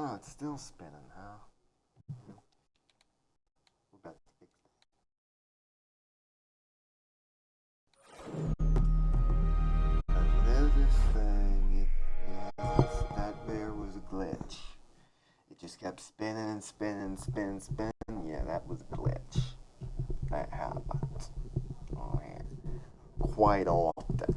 Oh, it's still spinning, huh? We're about to fix that. There's this thing. Yes, that there was a glitch. It just kept spinning and spinning and spinning, spinning. Yeah, that was a glitch. That happens. Oh, yeah. Quite often.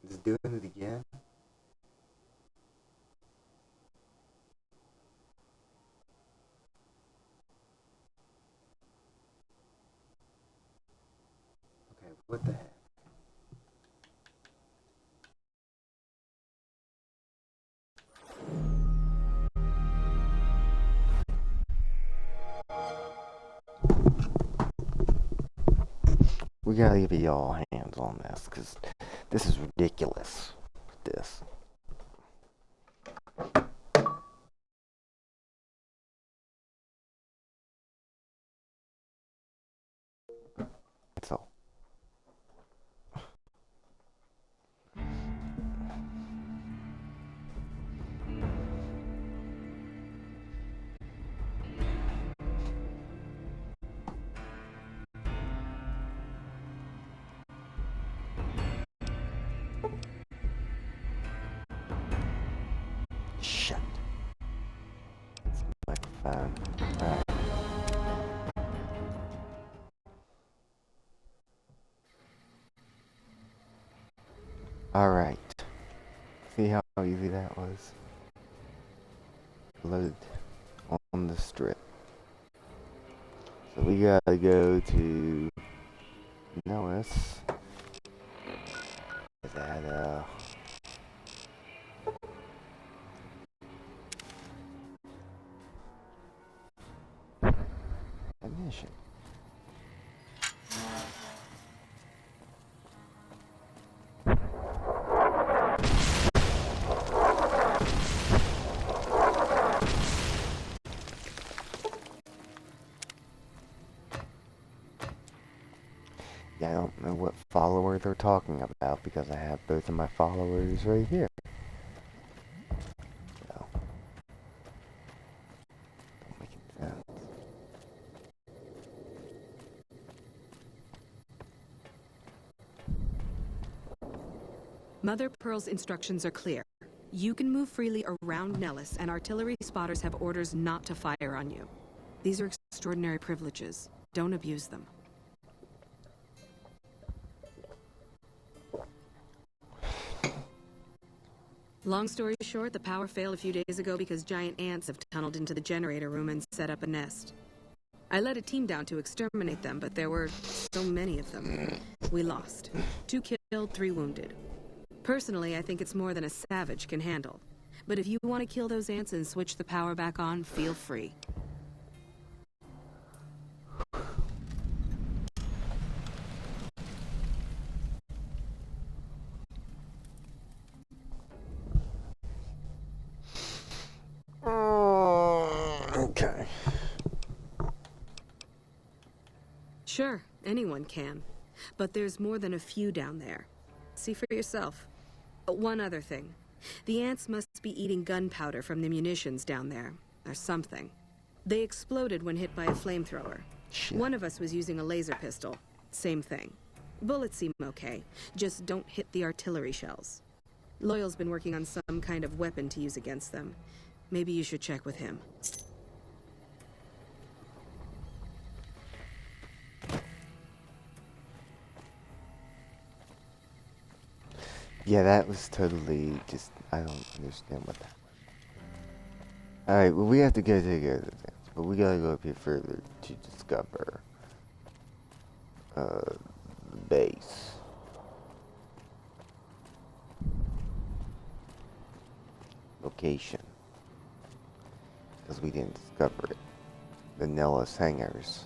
Just doing it again? Okay, what the heck? We gotta give y'all hands on this, because this is ridiculous. This. So. Shit. Microphone. Alright. Alright. See how easy that was? Load on the strip. So we gotta go to Nellis. That ignition. Yeah, I don't know what follower they're talking about because I have both of my followers right here. So, don't make any sense. Mother Pearl's instructions are clear. You can move freely around Nellis, and artillery spotters have orders not to fire on you. These are extraordinary privileges. Don't abuse them. Long story short, the power failed a few days ago because giant ants have tunneled into the generator room and set up a nest. I led a team down to exterminate them, but there were so many of them. We lost. 2 killed, 3 wounded. Personally, I think it's more than a savage can handle. But if you want to kill those ants and switch the power back on, feel free. Okay. Sure, anyone can. But there's more than a few down there. See for yourself. One other thing. The ants must be eating gunpowder from the munitions down there, or something. They exploded when hit by a flamethrower. Shit. One of us was using a laser pistol. Same thing. Bullets seem okay. Just don't hit the artillery shells. Loyal's been working on some kind of weapon to use against them. Maybe you should check with him. Yeah, that was totally just, I don't understand what that was. Alright, well, we have to go take care of the things, but we gotta go up here further to discover the base. Location. Because we didn't discover it. The Nellis Hangars.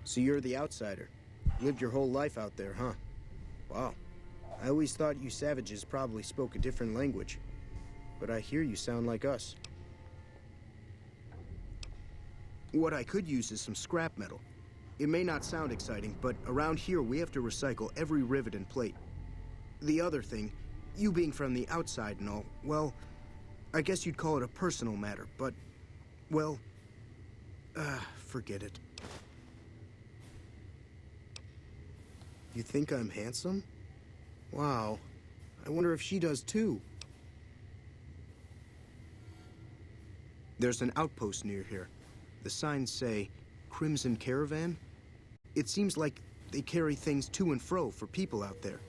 So you're the outsider. Lived your whole life out there, huh? Wow. I always thought you savages probably spoke a different language. But I hear you sound like us. What I could use is some scrap metal. It may not sound exciting, but around here we have to recycle every rivet and plate. The other thing, you being from the outside and all, well, I guess you'd call it a personal matter, but, well, forget it. You think I'm handsome? Wow. I wonder if she does too. There's an outpost near here. The signs say, Crimson Caravan. It seems like they carry things to and fro for people out there.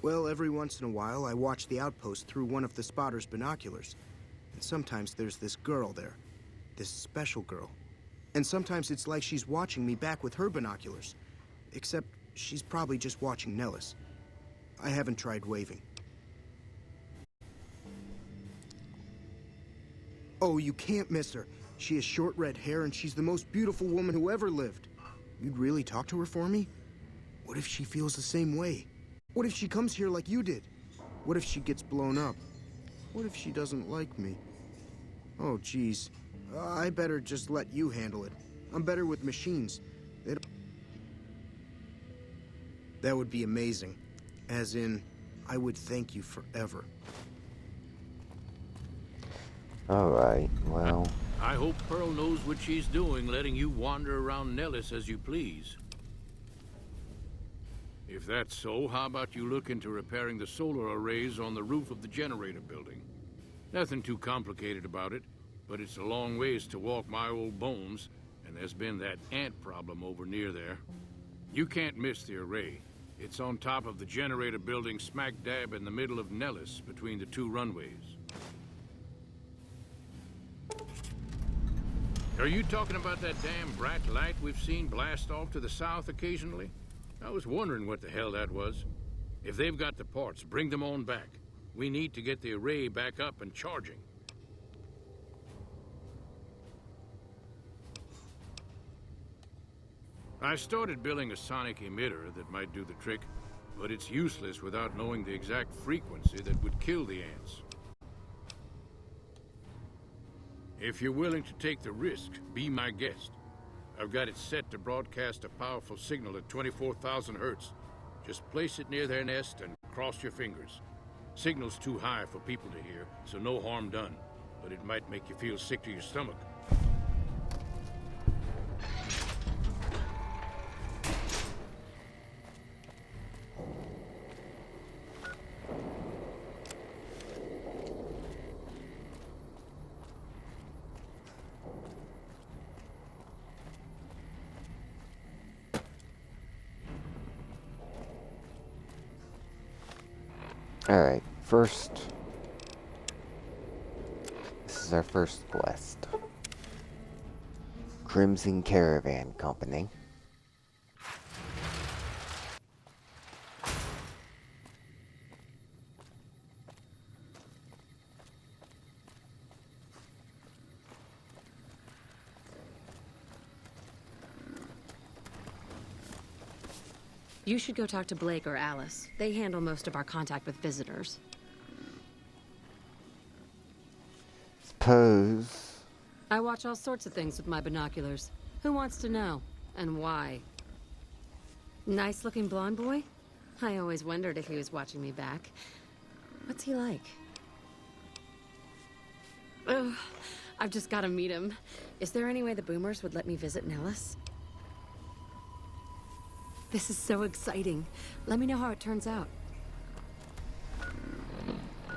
Well, every once in a while, I watch the outpost through one of the spotter's binoculars. And sometimes there's this girl there. This special girl. And sometimes it's like she's watching me back with her binoculars. Except she's probably just watching Nellis. I haven't tried waving. Oh, you can't miss her. She has short red hair and she's the most beautiful woman who ever lived. You'd really talk to her for me? What if she feels the same way? What if she comes here like you did? What if she gets blown up? What if she doesn't like me? Oh, geez. I better just let you handle it. I'm better with machines. They don't... That would be amazing. As in, I would thank you forever. Alright, well... I hope Pearl knows what she's doing, letting you wander around Nellis as you please. If that's so, how about you look into repairing the solar arrays on the roof of the generator building? Nothing too complicated about it, but it's a long ways to walk my old bones, and there's been that ant problem over near there. You can't miss the array. It's on top of the generator building smack dab in the middle of Nellis, between the two runways. Are you talking about that damn bright light we've seen blast off to the south occasionally? I was wondering what the hell that was. If they've got the parts, bring them on back. We need to get the array back up and charging. I started building a sonic emitter that might do the trick, but it's useless without knowing the exact frequency that would kill the ants. If you're willing to take the risk, be my guest. I've got it set to broadcast a powerful signal at 24,000 hertz. Just place it near their nest and cross your fingers. Signal's too high for people to hear, so no harm done. But it might make you feel sick to your stomach. Alright, first, this is our first quest. Crimson Caravan Company. You should go talk to Blake or Alice. They handle most of our contact with visitors. Suppose. I watch all sorts of things with my binoculars. Who wants to know? And why? Nice-looking blonde boy? I always wondered if he was watching me back. What's he like? Ugh, I've just got to meet him. Is there any way the Boomers would let me visit Nellis? This is so exciting. Let me know how it turns out.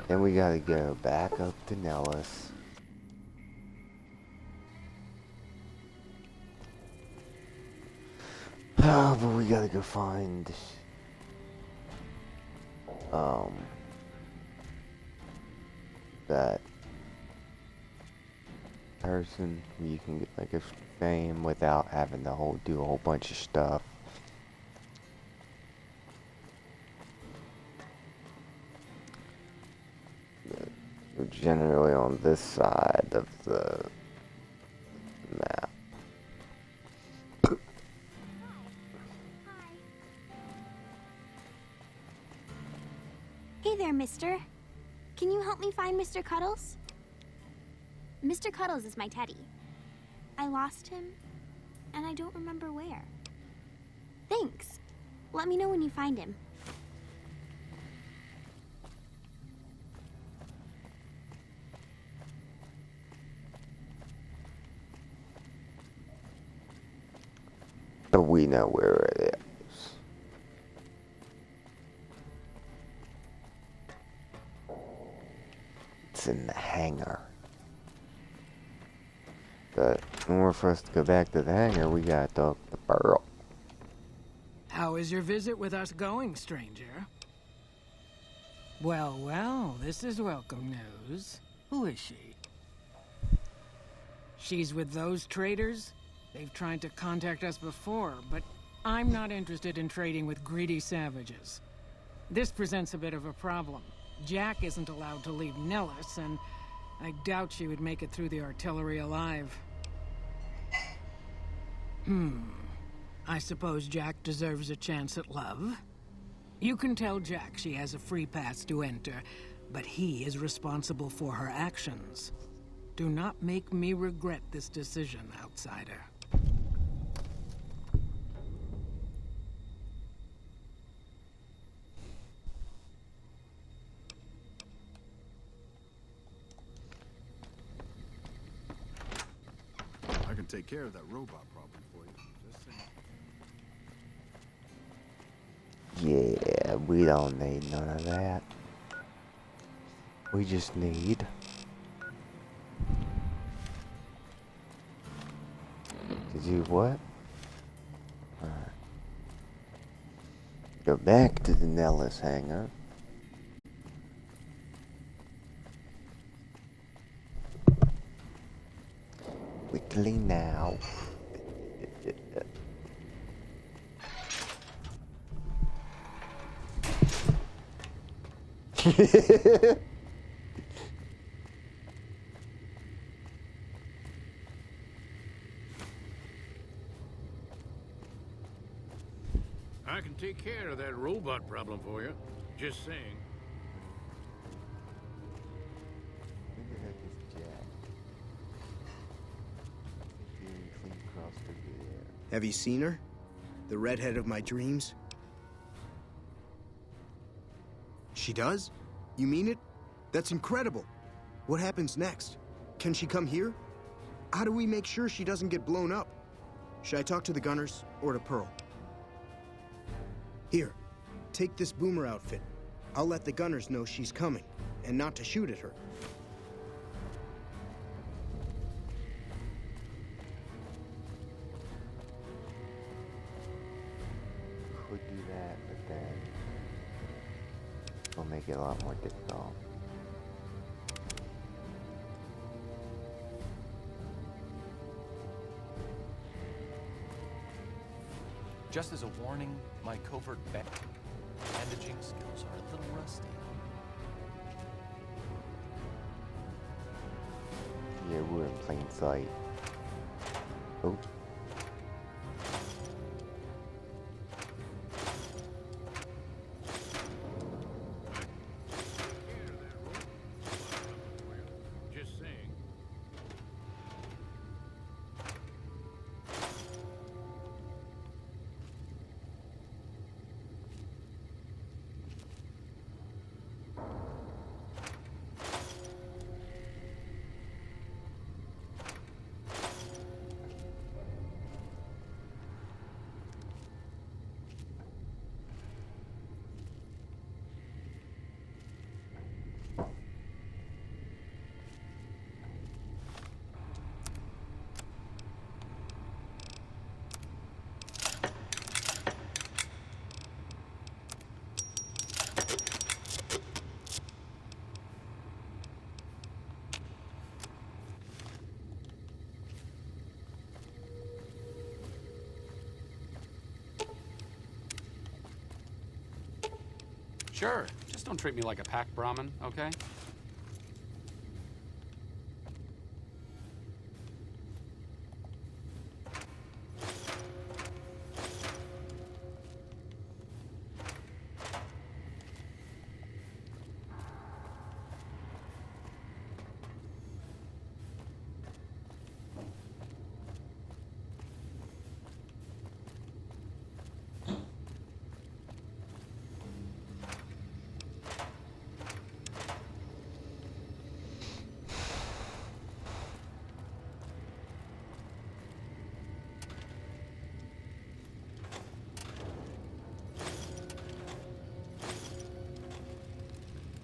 Then we gotta go back up to Nellis. Oh, but we gotta go find that person where you can get like a fame without having to do a whole bunch of stuff. We're generally on this side of the map. Hey there, mister. Can you help me find Mr. Cuddles? Mr. Cuddles is my teddy. I lost him, and I don't remember where. Thanks. Let me know when you find him. But we know where it is. It's in the hangar. But in order for us to go back to the hangar, we gotta talk to Pearl. How is your visit with us going, stranger? Well, well, this is welcome news. Who is she? She's with those traders? They've tried to contact us before, but I'm not interested in trading with greedy savages. This presents a bit of a problem. Jack isn't allowed to leave Nellis, and I doubt she would make it through the artillery alive. I suppose Jack deserves a chance at love. You can tell Jack she has a free pass to enter, but he is responsible for her actions. Do not make me regret this decision, outsider. I can take care of that robot problem for you. Just saying. Yeah, we don't need none of that. We just need to do what? Alright. Go back to the Nellis hangar. Quickly now. I can take care of that robot problem for you. Just saying. Have you seen her? The redhead of my dreams? She does? You mean it? That's incredible. What happens next? Can she come here? How do we make sure she doesn't get blown up? Should I talk to the gunners or to Pearl? Here, take this boomer outfit. I'll let the gunners know she's coming, and not to shoot at her. Could do that, but then it'll make it a lot more difficult. Just as a warning, my covert bandaging skills are a little rusty. Yeah, we're in plain sight. Oh. Just saying. Sure, just don't treat me like a pack Brahmin, okay?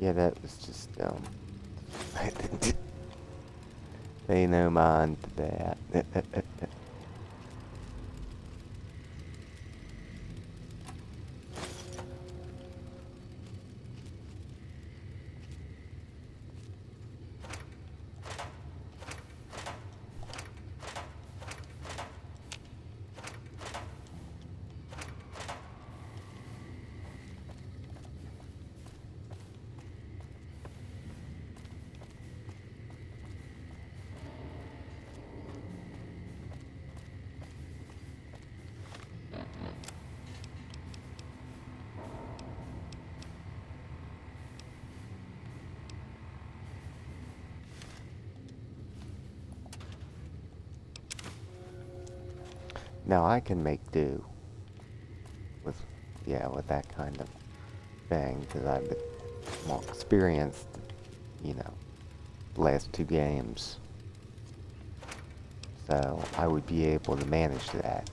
Yeah, that was just, pay no mind to that. Now I can make do with, yeah, with that kind of thing, because I've been more experienced, you know, the last 2 games. So I would be able to manage that.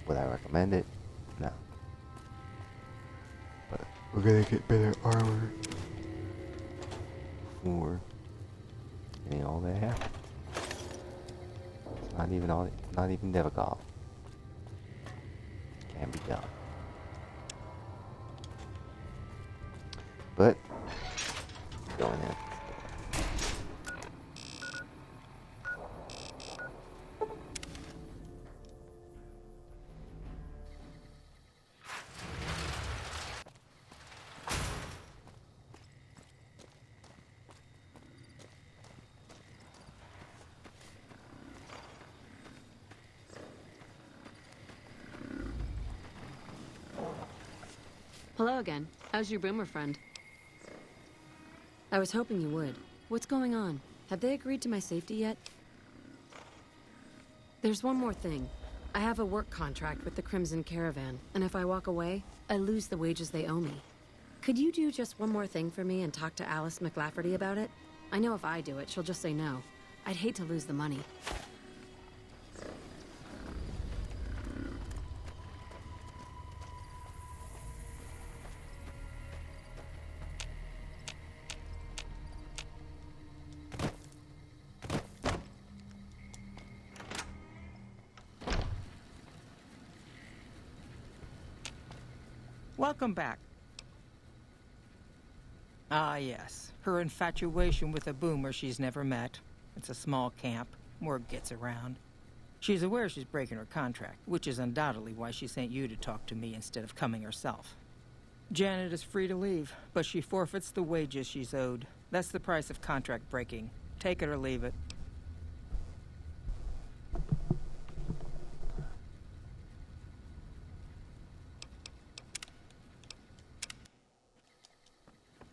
Would I recommend it? No. But we're gonna get better armor for getting all that. It's not even difficult. Can be done. But going in. Hello again. How's your boomer friend? I was hoping you would. What's going on? Have they agreed to my safety yet? There's one more thing. I have a work contract with the Crimson Caravan, and if I walk away, I lose the wages they owe me. Could you do just one more thing for me and talk to Alice McLafferty about it? I know if I do it, she'll just say no. I'd hate to lose the money. Welcome back. Ah, yes. Her infatuation with a boomer she's never met. It's a small camp. Word gets around. She's aware she's breaking her contract, which is undoubtedly why she sent you to talk to me instead of coming herself. Janet is free to leave, but she forfeits the wages she's owed. That's the price of contract breaking. Take it or leave it.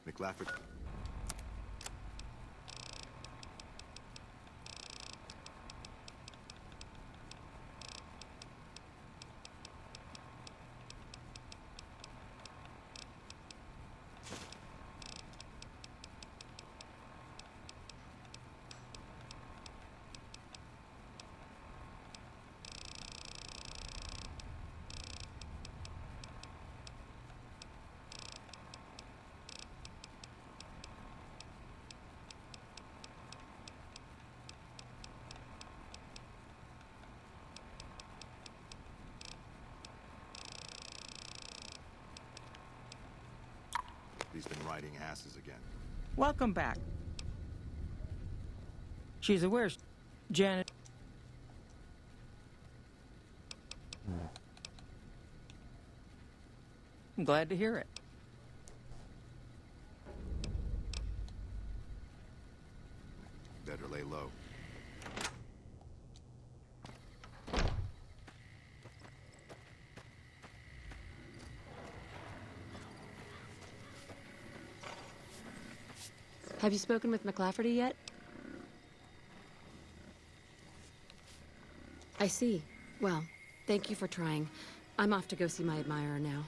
McLaughlin. He's been riding asses again. Welcome back. She's aware Janet... I'm glad to hear it. Better lay low. Have you spoken with McLafferty yet? I see. Well, thank you for trying. I'm off to go see my admirer now.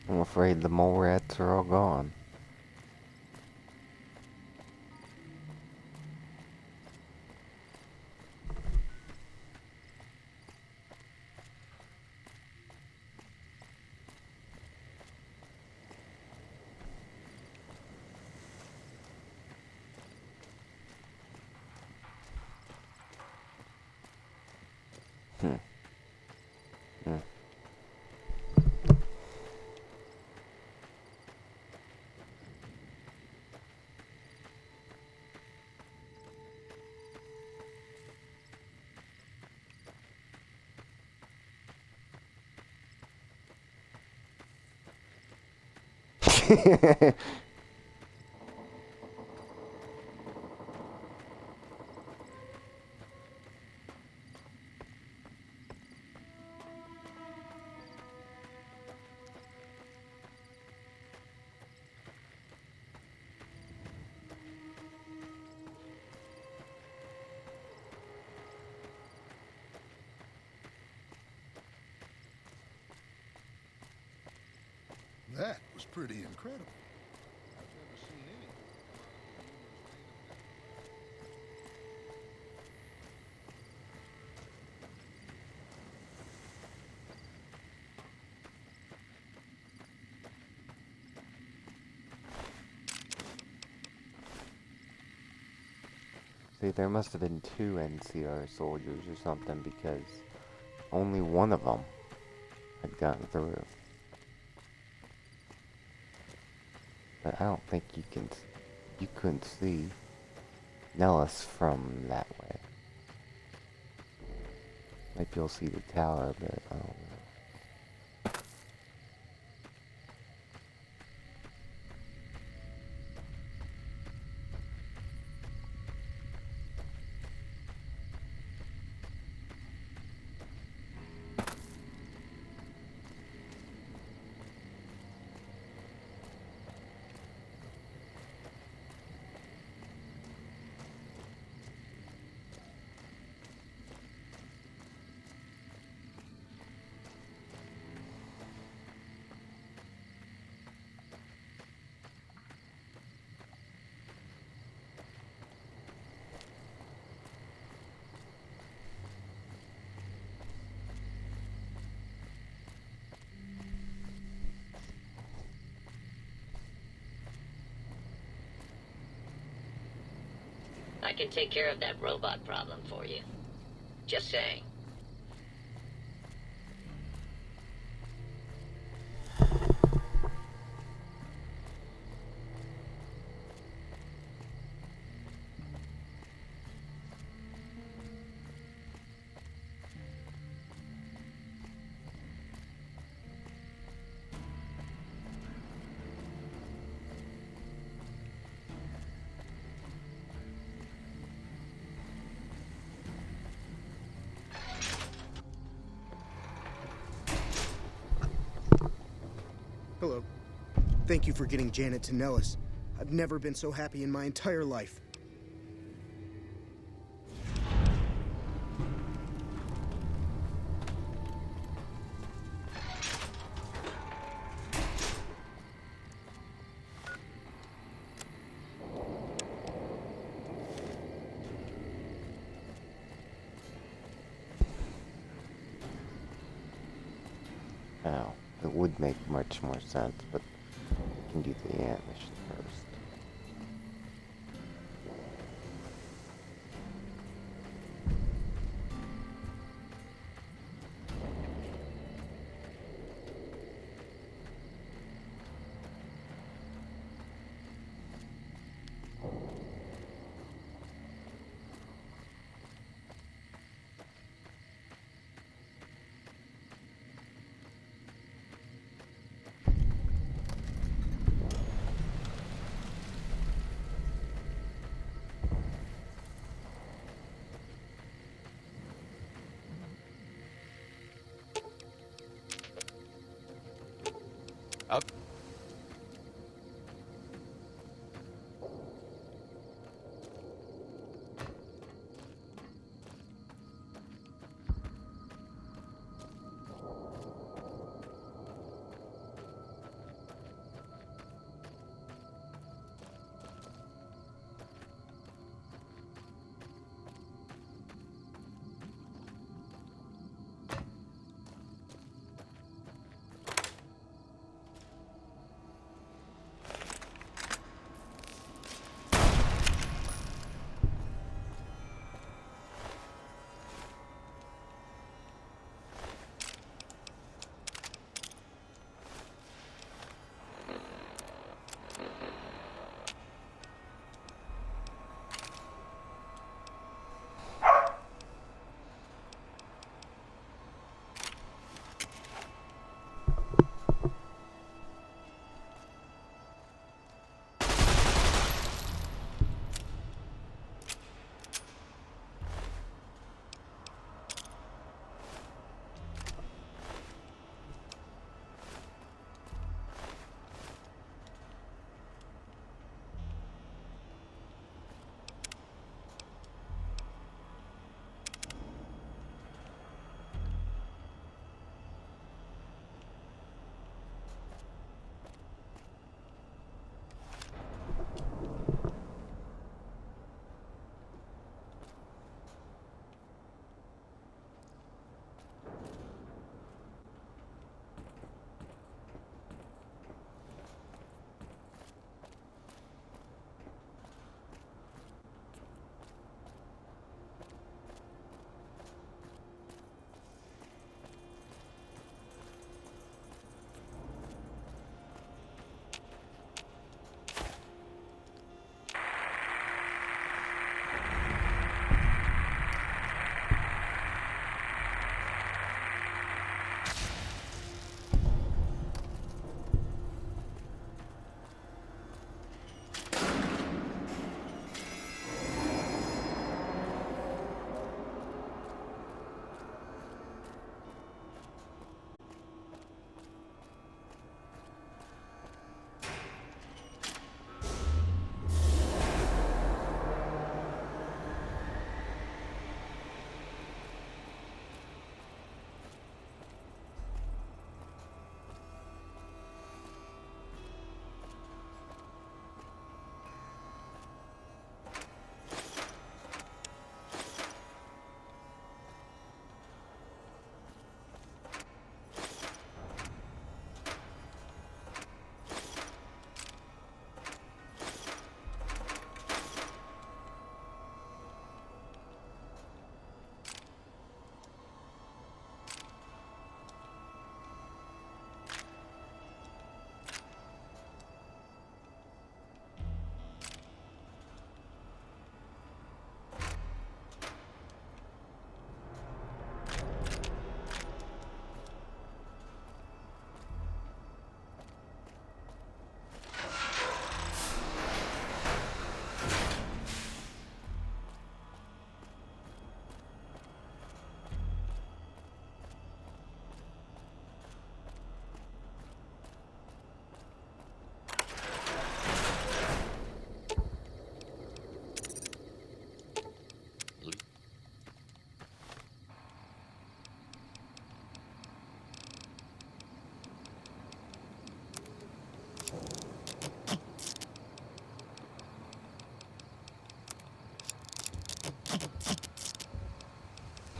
I'm afraid the mole rats are all gone. That was pretty incredible. I've never seen anything. See, there must have been 2 NCR soldiers or something because only one of them had gotten through. But I don't think you couldn't see Nellis from that way. Maybe you'll see the tower, but I don't know. I can take care of that robot problem for you. Just saying. Hello. Thank you for getting Janet to Nellis. I've never been so happy in my entire life. Now, it would make much more sense, but we can do the ant mission first. Out.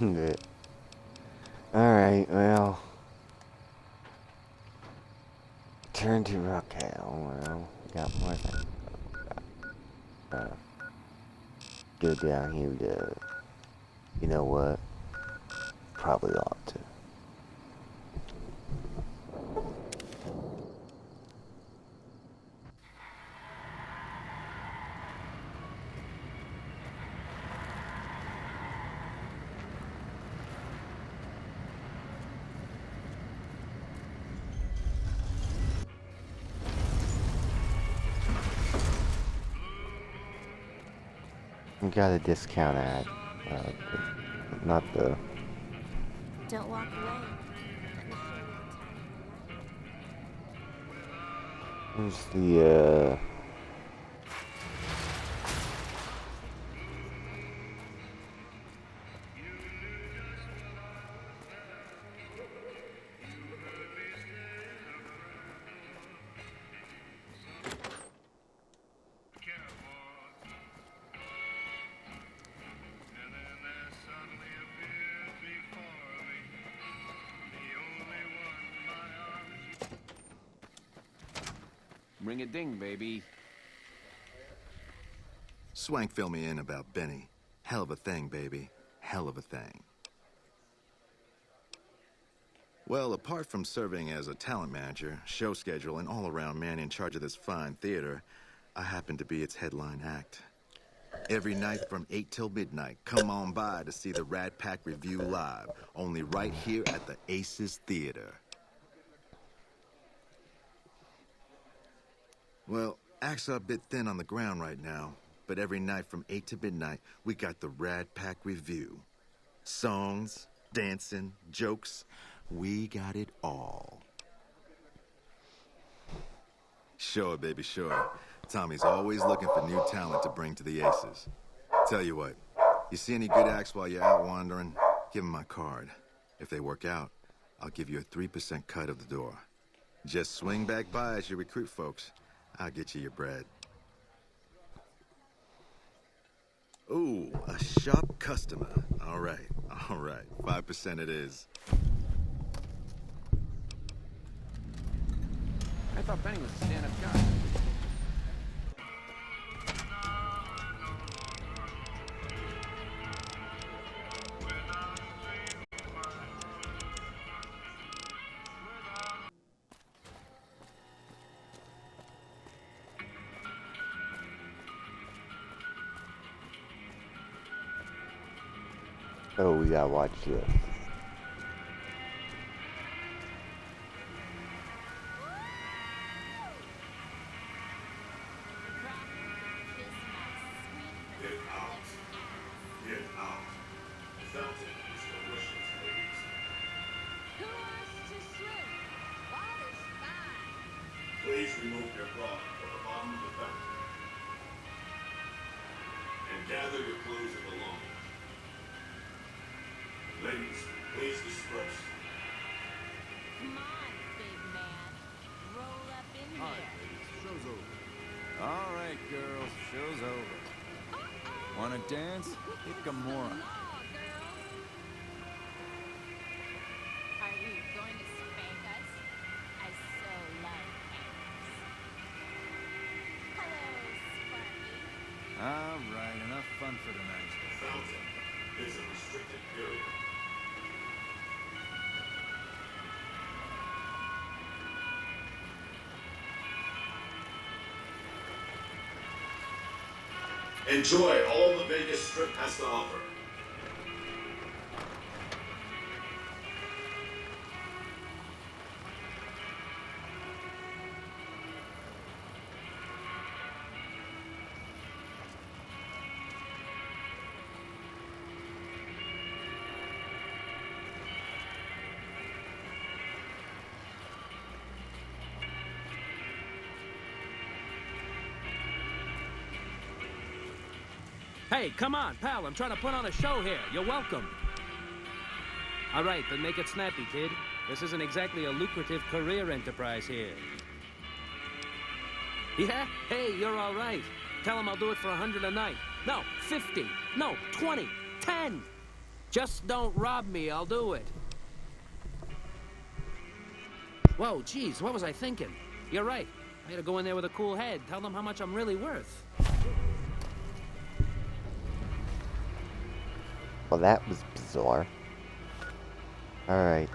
Good. Alright, well. Turn to Raquel. Well, got more things. Go down here to. You know what? Probably ought to. We got a discount ad. Not the. Don't walk away. Let me show you a Where's the, Ring a ding, baby. Swank fill me in about Benny. Hell of a thing, baby. Hell of a thing. Well, apart from serving as a talent manager, show schedule, and all-around man in charge of this fine theater, I happen to be its headline act. Every night from 8 till midnight, come on by to see the Rat Pack Review live, only right here at the Aces Theater. Well, acts are a bit thin on the ground right now, but every night from 8 to midnight, we got the Rat Pack Review. Songs, dancing, jokes, we got it all. Sure, baby, sure. Tommy's always looking for new talent to bring to the Aces. Tell you what, you see any good acts while you're out wandering, give them my card. If they work out, I'll give you a 3% cut of the door. Just swing back by as you recruit folks. I'll get you your bread. Ooh, a sharp customer. All right. 5% it is. I thought Benny was a stand-up guy. oh, we gotta watch this. Please remove your bra from the bottom of the fountain. And gather your clothes and belongings. Ladies, please disperse. Come on, big man. Roll up in here. All right, ladies, show's over. All right, girls, show's over. Wanna dance? Hit Gamora. Are you going to spank us? I so love panties. Hello, Sparky. All right, enough fun for tonight. The fountain is a restricted period. Enjoy all the Vegas Strip has to offer. Hey, come on, pal. I'm trying to put on a show here. You're welcome. All right, then make it snappy, kid. This isn't exactly a lucrative career enterprise here. Yeah? Hey, you're all right. Tell him I'll do it for 100 a night. No, 50. No, 20. 10. Just don't rob me, I'll do it. Whoa, geez, what was I thinking? You're right. I gotta go in there with a cool head. Tell them how much I'm really worth. Well, that was bizarre. Alright.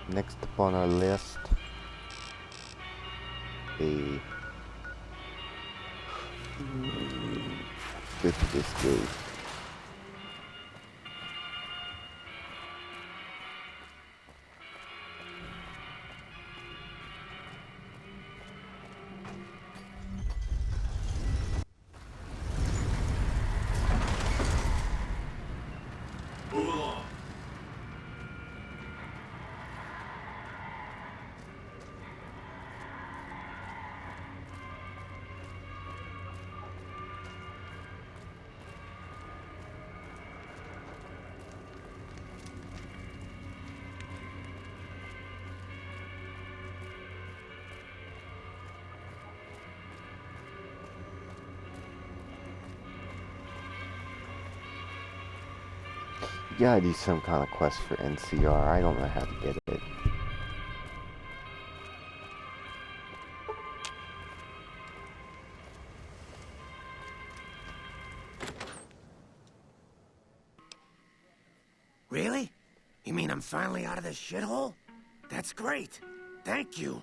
Next up on our list, the good to this game. Move along. You gotta do some kind of quest for NCR. I don't know how to get it. Really? You mean I'm finally out of this shithole? That's great. Thank you.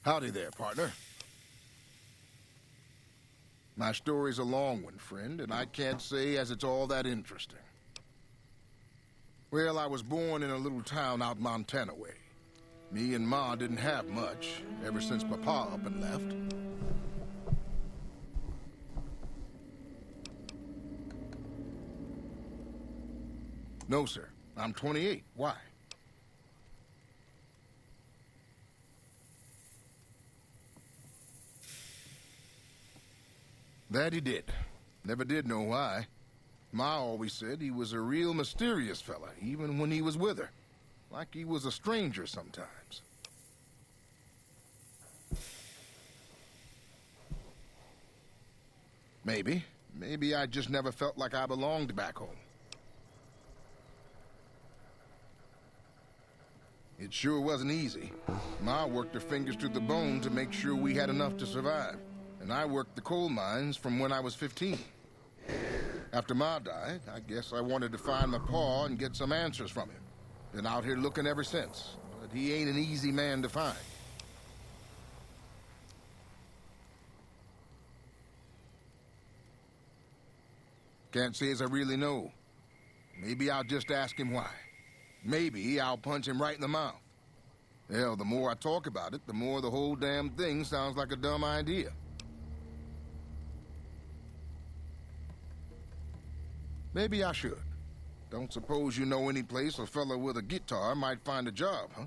Howdy there, partner. My story's a long one, friend, and I can't say as it's all that interesting. Well, I was born in a little town out Montana way. Me and Ma didn't have much, ever since my pa up and left. No, sir. I'm 28. Why? That he did. Never did know why. Ma always said he was a real mysterious fella, even when he was with her. Like he was a stranger sometimes. Maybe. Maybe I just never felt like I belonged back home. It sure wasn't easy. Ma worked her fingers to the bone to make sure we had enough to survive. And I worked the coal mines from when I was 15. After Ma died, I guess I wanted to find my pa and get some answers from him. Been out here looking ever since, but he ain't an easy man to find. Can't say as I really know. Maybe I'll just ask him why. Maybe I'll punch him right in the mouth. Hell, the more I talk about it, the more the whole damn thing sounds like a dumb idea. Maybe I should. Don't suppose you know any place a fella with a guitar might find a job, huh?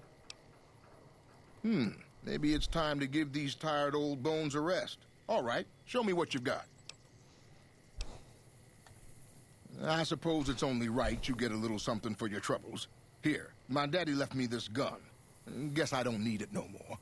Maybe it's time to give these tired old bones a rest. All right, show me what you've got. I suppose it's only right you get a little something for your troubles. Here, my daddy left me this gun. Guess I don't need it no more.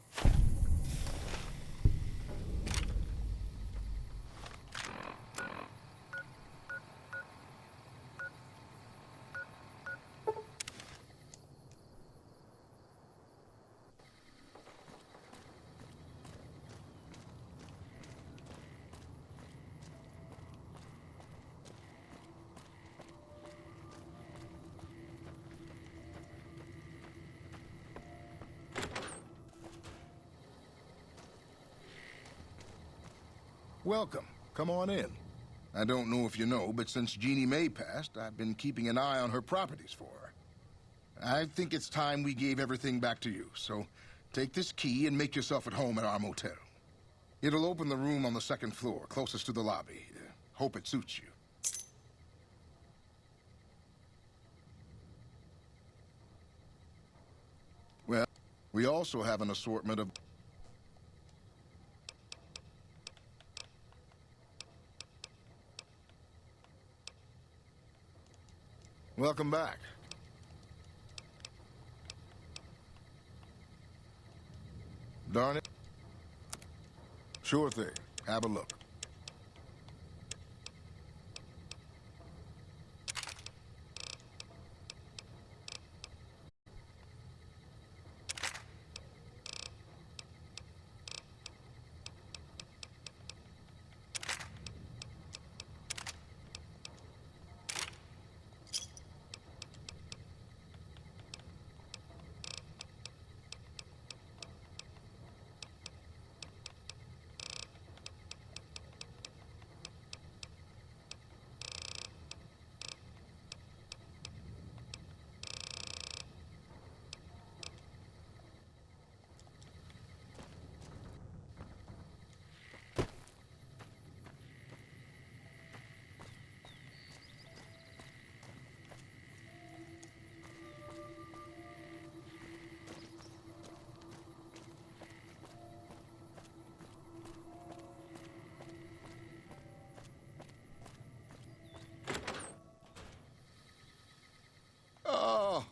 Welcome. Come on in. I don't know if you know, but since Jeannie Mae passed, I've been keeping an eye on her properties for her. I think it's time we gave everything back to you, so take this key and make yourself at home at our motel. It'll open the room on the second floor, closest to the lobby. Hope it suits you. Well, we also have an assortment of... Welcome back. Darn it. Sure thing. Have a look.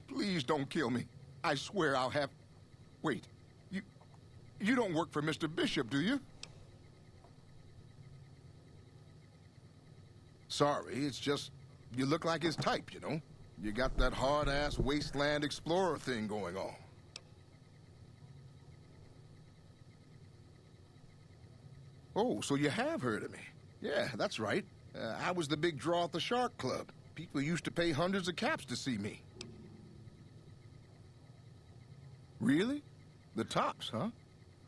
Please don't kill me. I swear I'll have... Wait, you don't work for Mr. Bishop, do you? Sorry, it's just you look like his type, you know? You got that hard-ass wasteland explorer thing going on. Oh, so you have heard of me. Yeah, that's right. I was the big draw at the Shark Club. People used to pay hundreds of caps to see me. Really? The Tops, huh?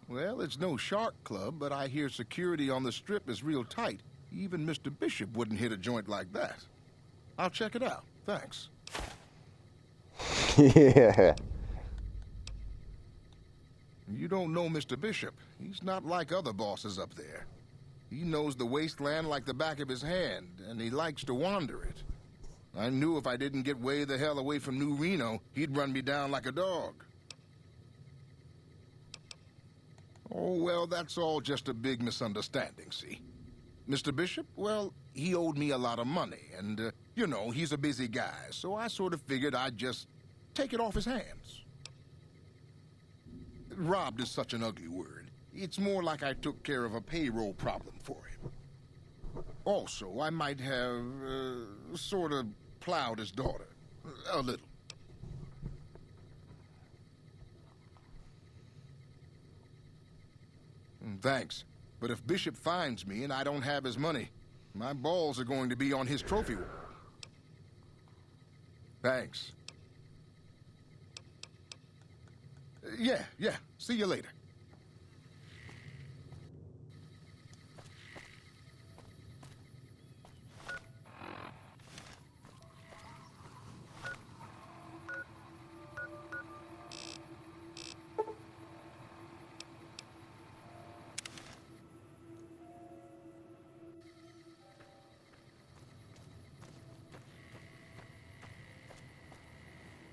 Well, it's no shark club, but I hear security on the Strip is real tight. Even Mr. Bishop wouldn't hit a joint like that. I'll check it out. Thanks. Yeah. You don't know Mr. Bishop. He's not like other bosses up there. He knows the wasteland like the back of his hand, and he likes to wander it. I knew if I didn't get way the hell away from New Reno, he'd run me down like a dog. Oh, well, that's all just a big misunderstanding, see? Mr. Bishop, well, he owed me a lot of money, and, you know, he's a busy guy, so I sort of figured I'd just take it off his hands. Robbed is such an ugly word. It's more like I took care of a payroll problem for him. Also, I might have, sort of plowed his daughter. A little. Thanks. But if Bishop finds me and I don't have his money, My balls are going to be on his trophy wall. Thanks. Yeah. See you later.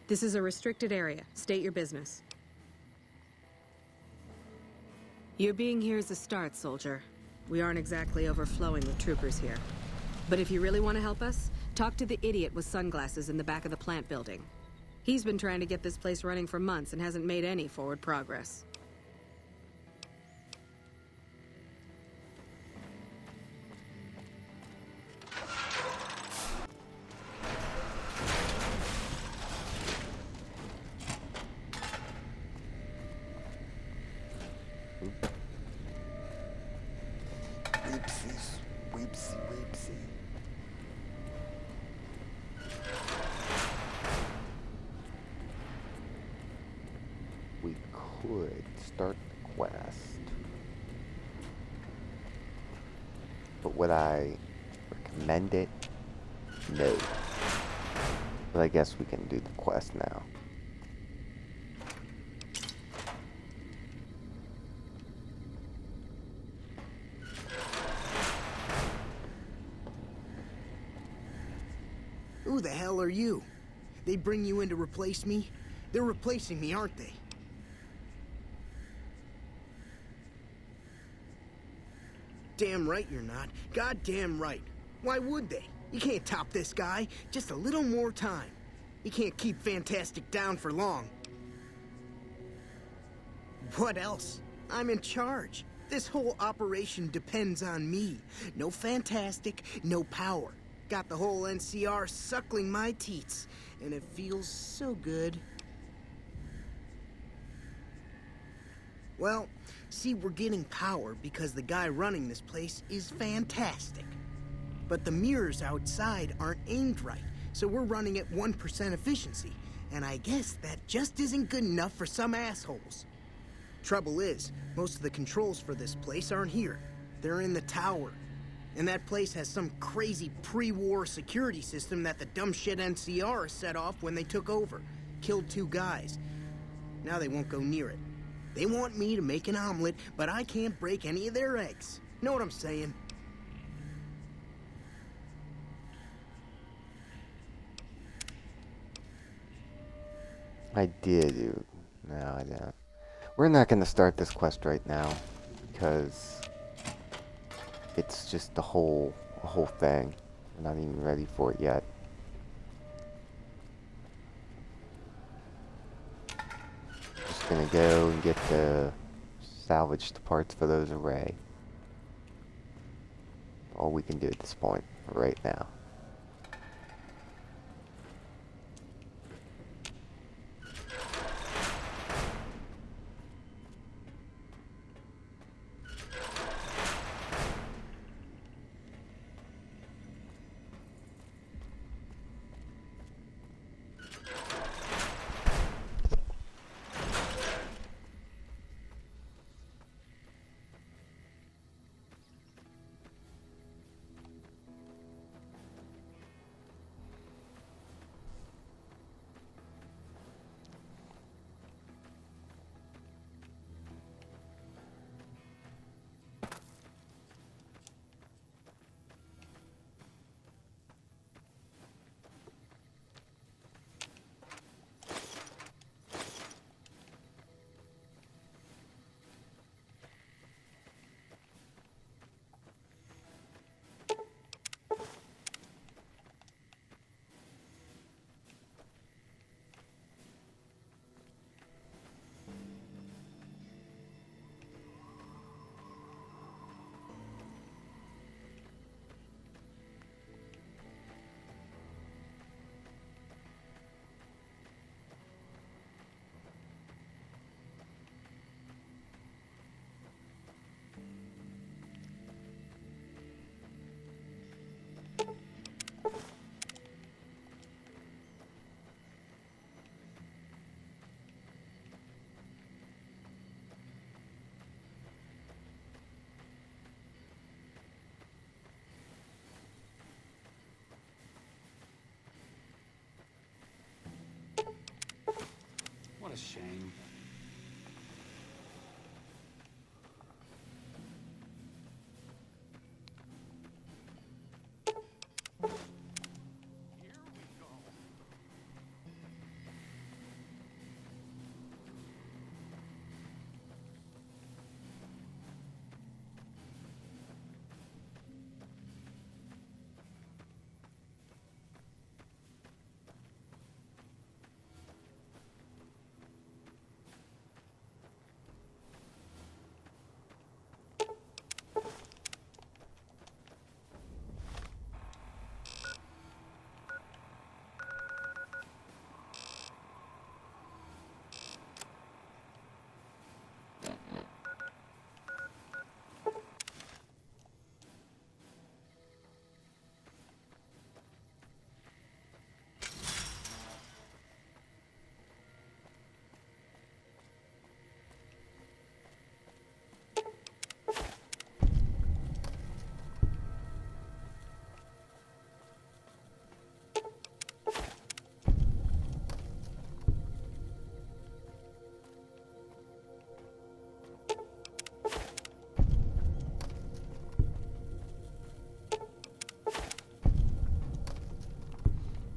This is a restricted area. State your business. Your being here is a start, soldier. We aren't exactly overflowing with troopers here. But if you really want to help us, talk to the idiot with sunglasses in the back of the plant building. He's been trying to get this place running for months and hasn't made any forward progress. Weepsie. We could start the quest. But would I recommend it? No. But I guess we can do the quest now. Who the hell are you? They bring you in to replace me? They're replacing me, aren't they? Damn right you're not. Goddamn right. Why would they? You can't top this guy. Just a little more time. You can't keep Fantastic down for long. What else? I'm in charge. This whole operation depends on me. No Fantastic, no power. Got the whole NCR suckling my teats, and it feels so good. Well, see, we're getting power because the guy running this place is fantastic. But the mirrors outside aren't aimed right, so we're running at 1% efficiency, and I guess that just isn't good enough for some assholes. Trouble is, most of the controls for this place aren't here. They're in the tower. And that place has some crazy pre-war security system that the dumb shit NCR set off when they took over. Killed 2 guys. Now they won't go near it. They want me to make an omelet, but I can't break any of their eggs. Know what I'm saying? I did, dude. No, I didn't. We're not going to start this quest right now because it's just a whole thing. We're not even ready for it yet. Just gonna go and get the salvaged parts for those array. All we can do at this point right now. a shame.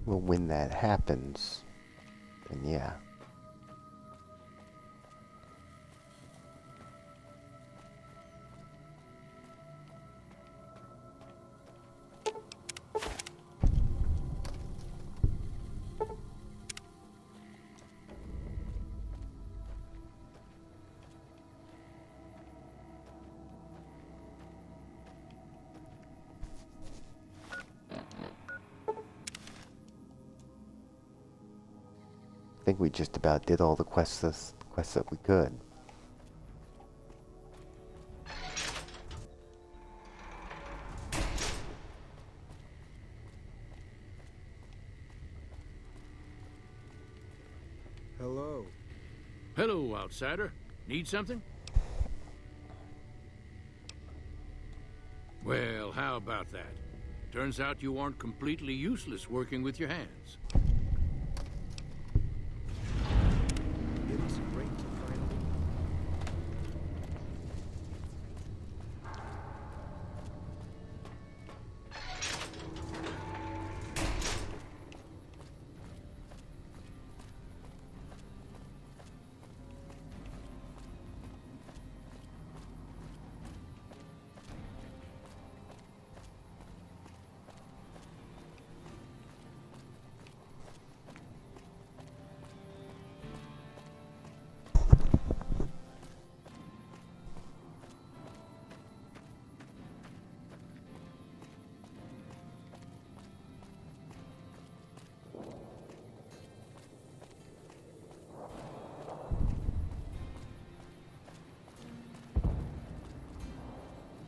Well, when that happens, then yeah. I think we just about did all the quests that we could. Hello. Hello, outsider. Need something? Well, how about that? Turns out you aren't completely useless working with your hands. It's great to finally...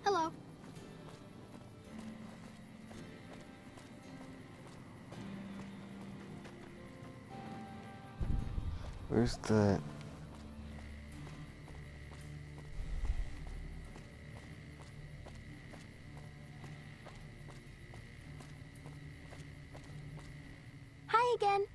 Hello. Where's the... Hi again.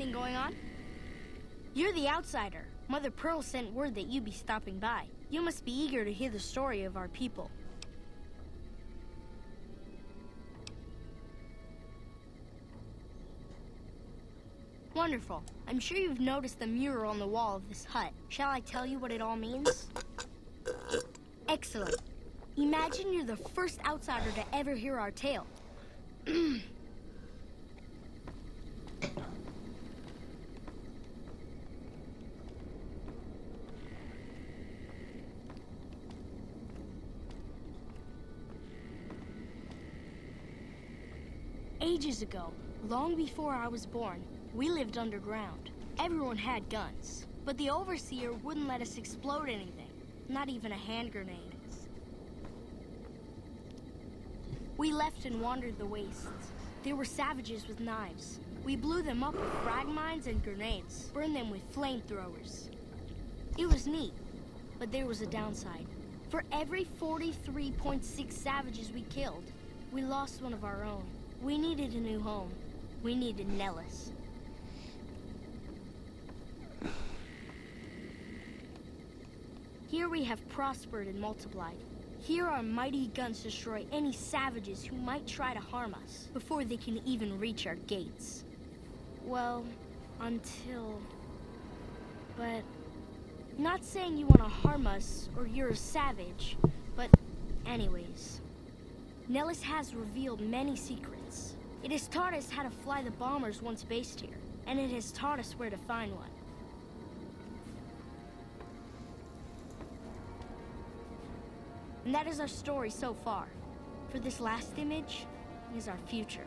anything going on? You're the outsider. Mother Pearl sent word that you'd be stopping by. You must be eager to hear the story of our people. Wonderful. I'm sure you've noticed the mural on the wall of this hut. Shall I tell you what it all means? Excellent. Imagine you're the first outsider to ever hear our tale. Ages ago, long before I was born, we lived underground. Everyone had guns, but the overseer wouldn't let us explode anything, not even a hand grenade. We left and wandered the wastes. There were savages with knives. We blew them up with frag mines and grenades, burned them with flamethrowers. It was neat, but there was a downside. For every 43.6 savages we killed, we lost one of our own. We needed a new home. We needed Nellis. Here we have prospered and multiplied. Here our mighty guns destroy any savages who might try to harm us before they can even reach our gates. Well, until... But... Not saying you want to harm us or you're a savage, but anyways. Nellis has revealed many secrets. It has taught us how to fly the bombers once based here, and it has taught us where to find one. And that is our story so far. For this last image is our future.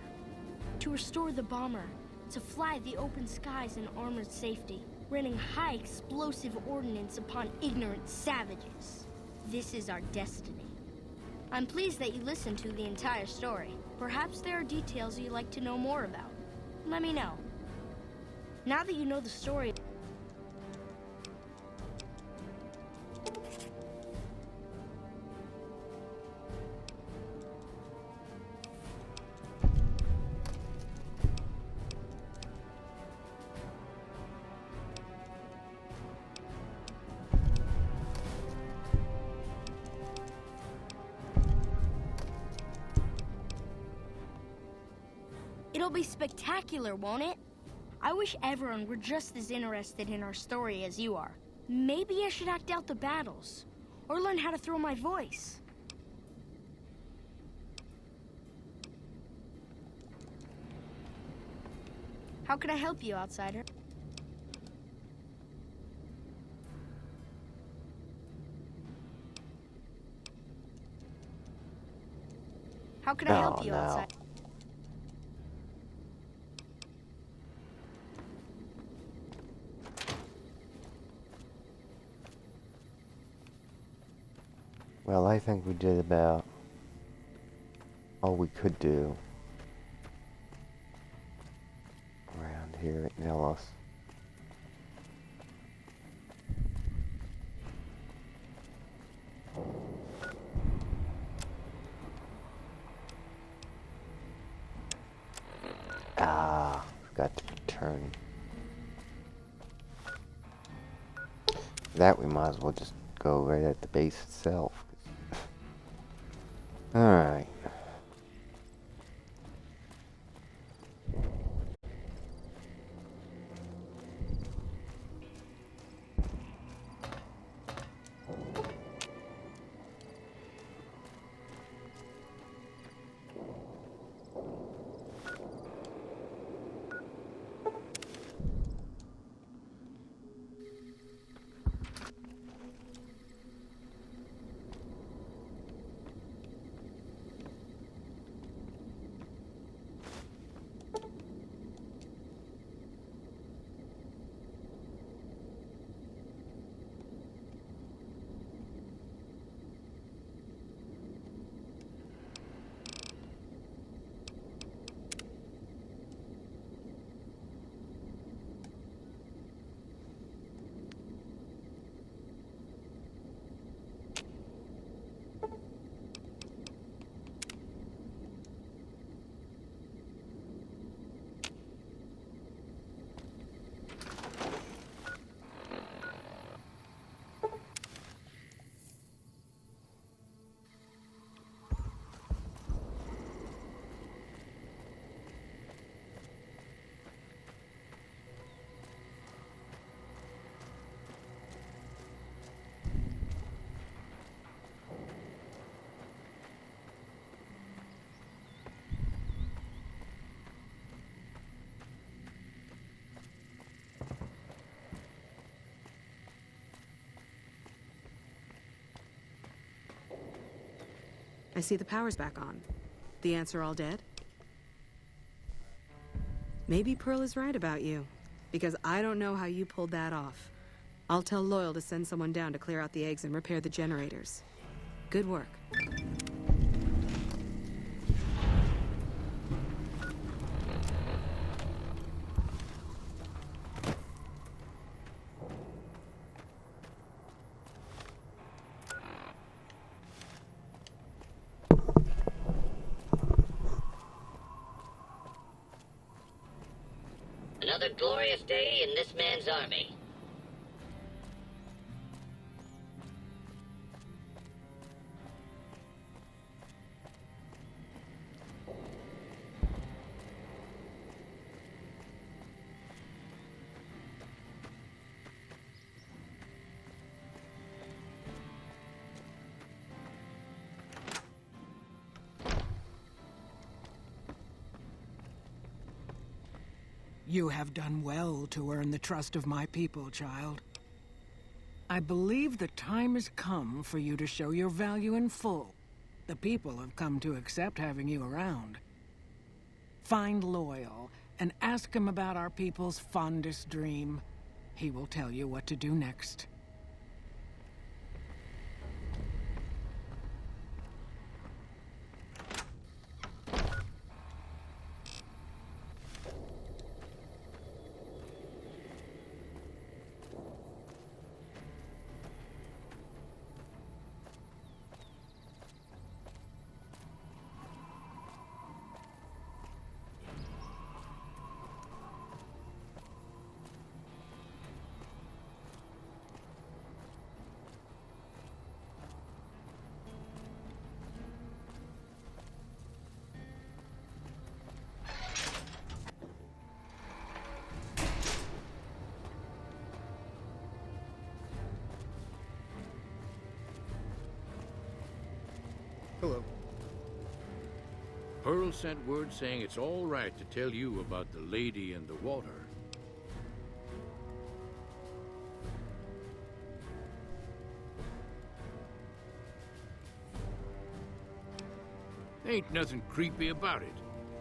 To restore the bomber, to fly the open skies in armored safety, raining high explosive ordnance upon ignorant savages. This is our destiny. I'm pleased that you listened to the entire story. Perhaps there are details you'd like to know more about. Let me know. Now that you know the story... It'll be spectacular, won't it? I wish everyone were just as interested in our story as you are. Maybe I should act out the battles, or learn how to throw my voice. How can I help you, outsider? How can I help you, outsider? Well, I think we did about all we could do around here at Nellis. Forgot to return. That we might as well just go right at the base itself. Alright. I see the power's back on. The ants are all dead? Maybe Pearl is right about you, because I don't know how you pulled that off. I'll tell Loyal to send someone down to clear out the eggs and repair the generators. Good work. Another glorious day in this man's army. You have done well to earn the trust of my people, child. I believe the time has come for you to show your value in full. The people have come to accept having you around. Find Loyal and ask him about our people's fondest dream. He will tell you what to do next. Hello. Pearl sent word saying it's all right to tell you about the lady in the water. Ain't nothing creepy about it.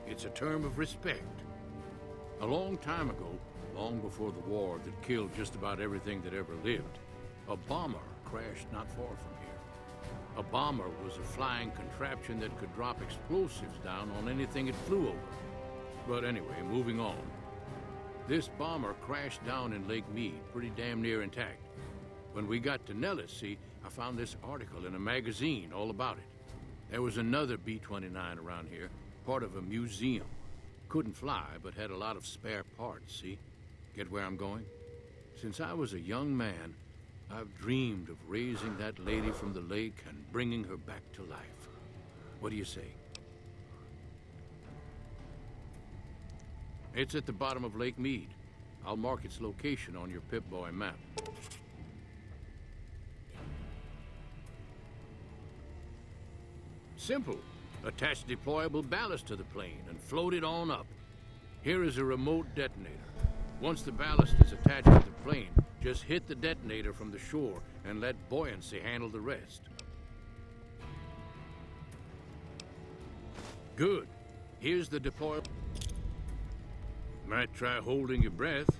It's a term of respect. A long time ago, long before the war that killed just about everything that ever lived, a bomber crashed not far from here. A bomber was a flying contraption that could drop explosives down on anything it flew over. But anyway, moving on. This bomber crashed down in Lake Mead, pretty damn near intact. When we got to Nellis, see, I found this article in a magazine all about it. There was another B-29 around here, part of a museum. Couldn't fly, but had a lot of spare parts, see? Get where I'm going? Since I was a young man, I've dreamed of raising that lady from the lake and bringing her back to life. What do you say? It's at the bottom of Lake Mead. I'll mark its location on your Pip-Boy map. Simple. Attach deployable ballast to the plane and float it on up. Here is a remote detonator. Once the ballast is attached to the plane, just hit the detonator from the shore and let buoyancy handle the rest. Good. Here's the deployable. Might try holding your breath.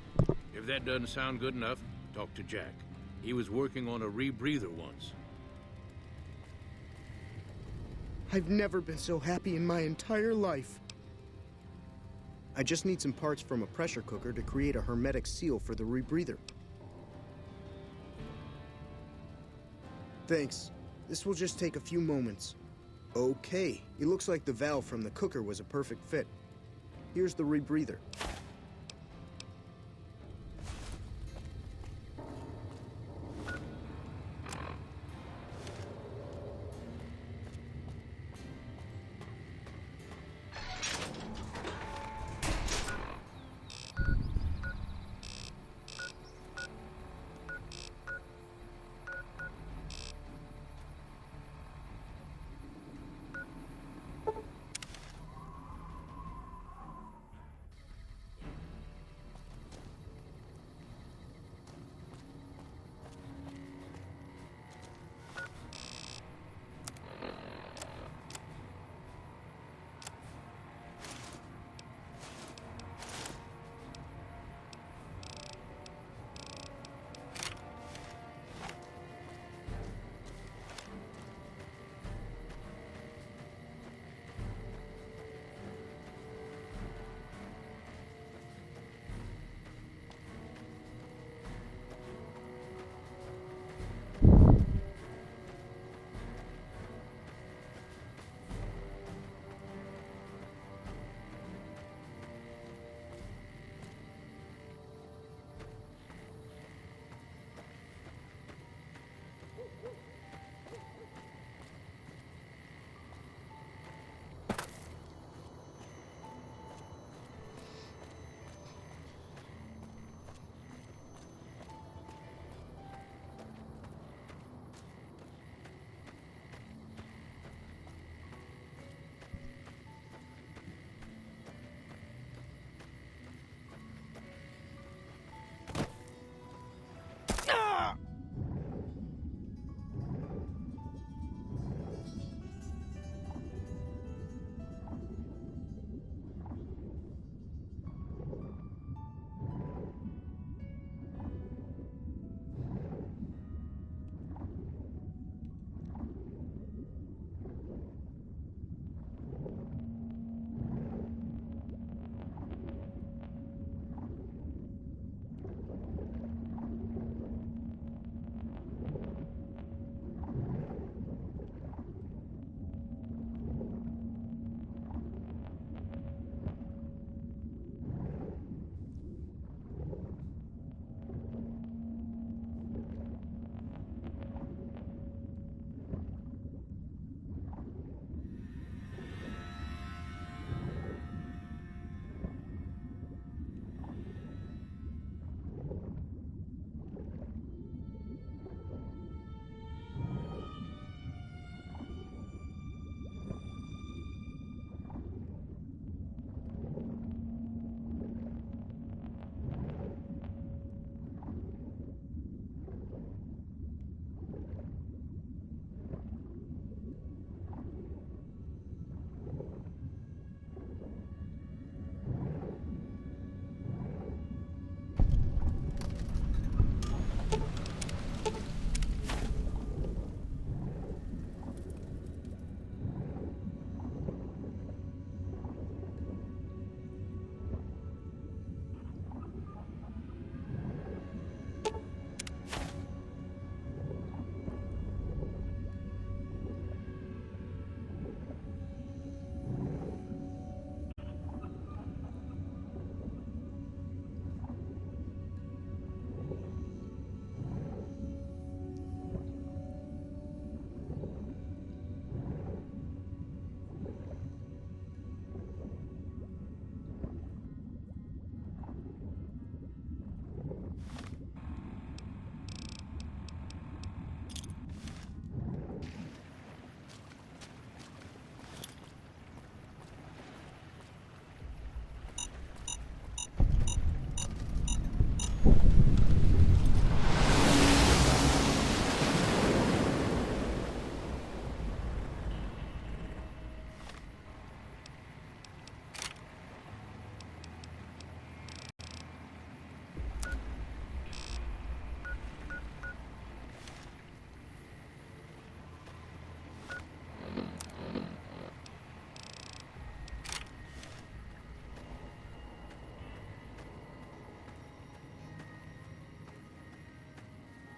If that doesn't sound good enough, talk to Jack. He was working on a rebreather once. I've never been so happy in my entire life. I just need some parts from a pressure cooker to create a hermetic seal for the rebreather. Thanks. This will just take a few moments. Okay, it looks like the valve from the cooker was a perfect fit. Here's the rebreather.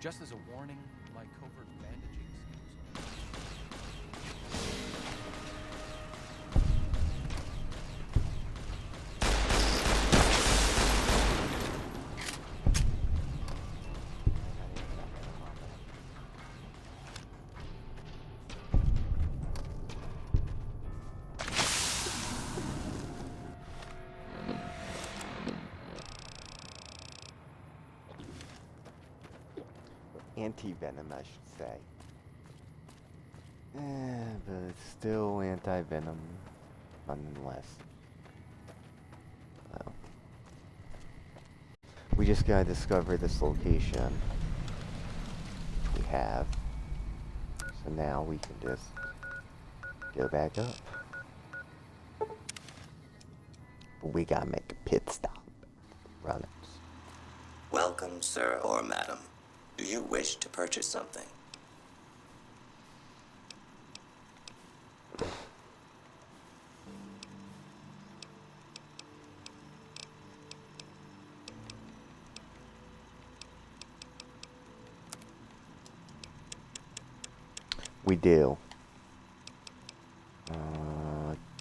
Just as a warning, my covert bandaging skills are... Anti-venom, I should say. But it's still anti-venom, nonetheless. Well, we just gotta discover this location. We have. So now we can just go back up. But we gotta make a pit stop. Runners. Welcome, sir or madam. Do you wish to purchase something? We do.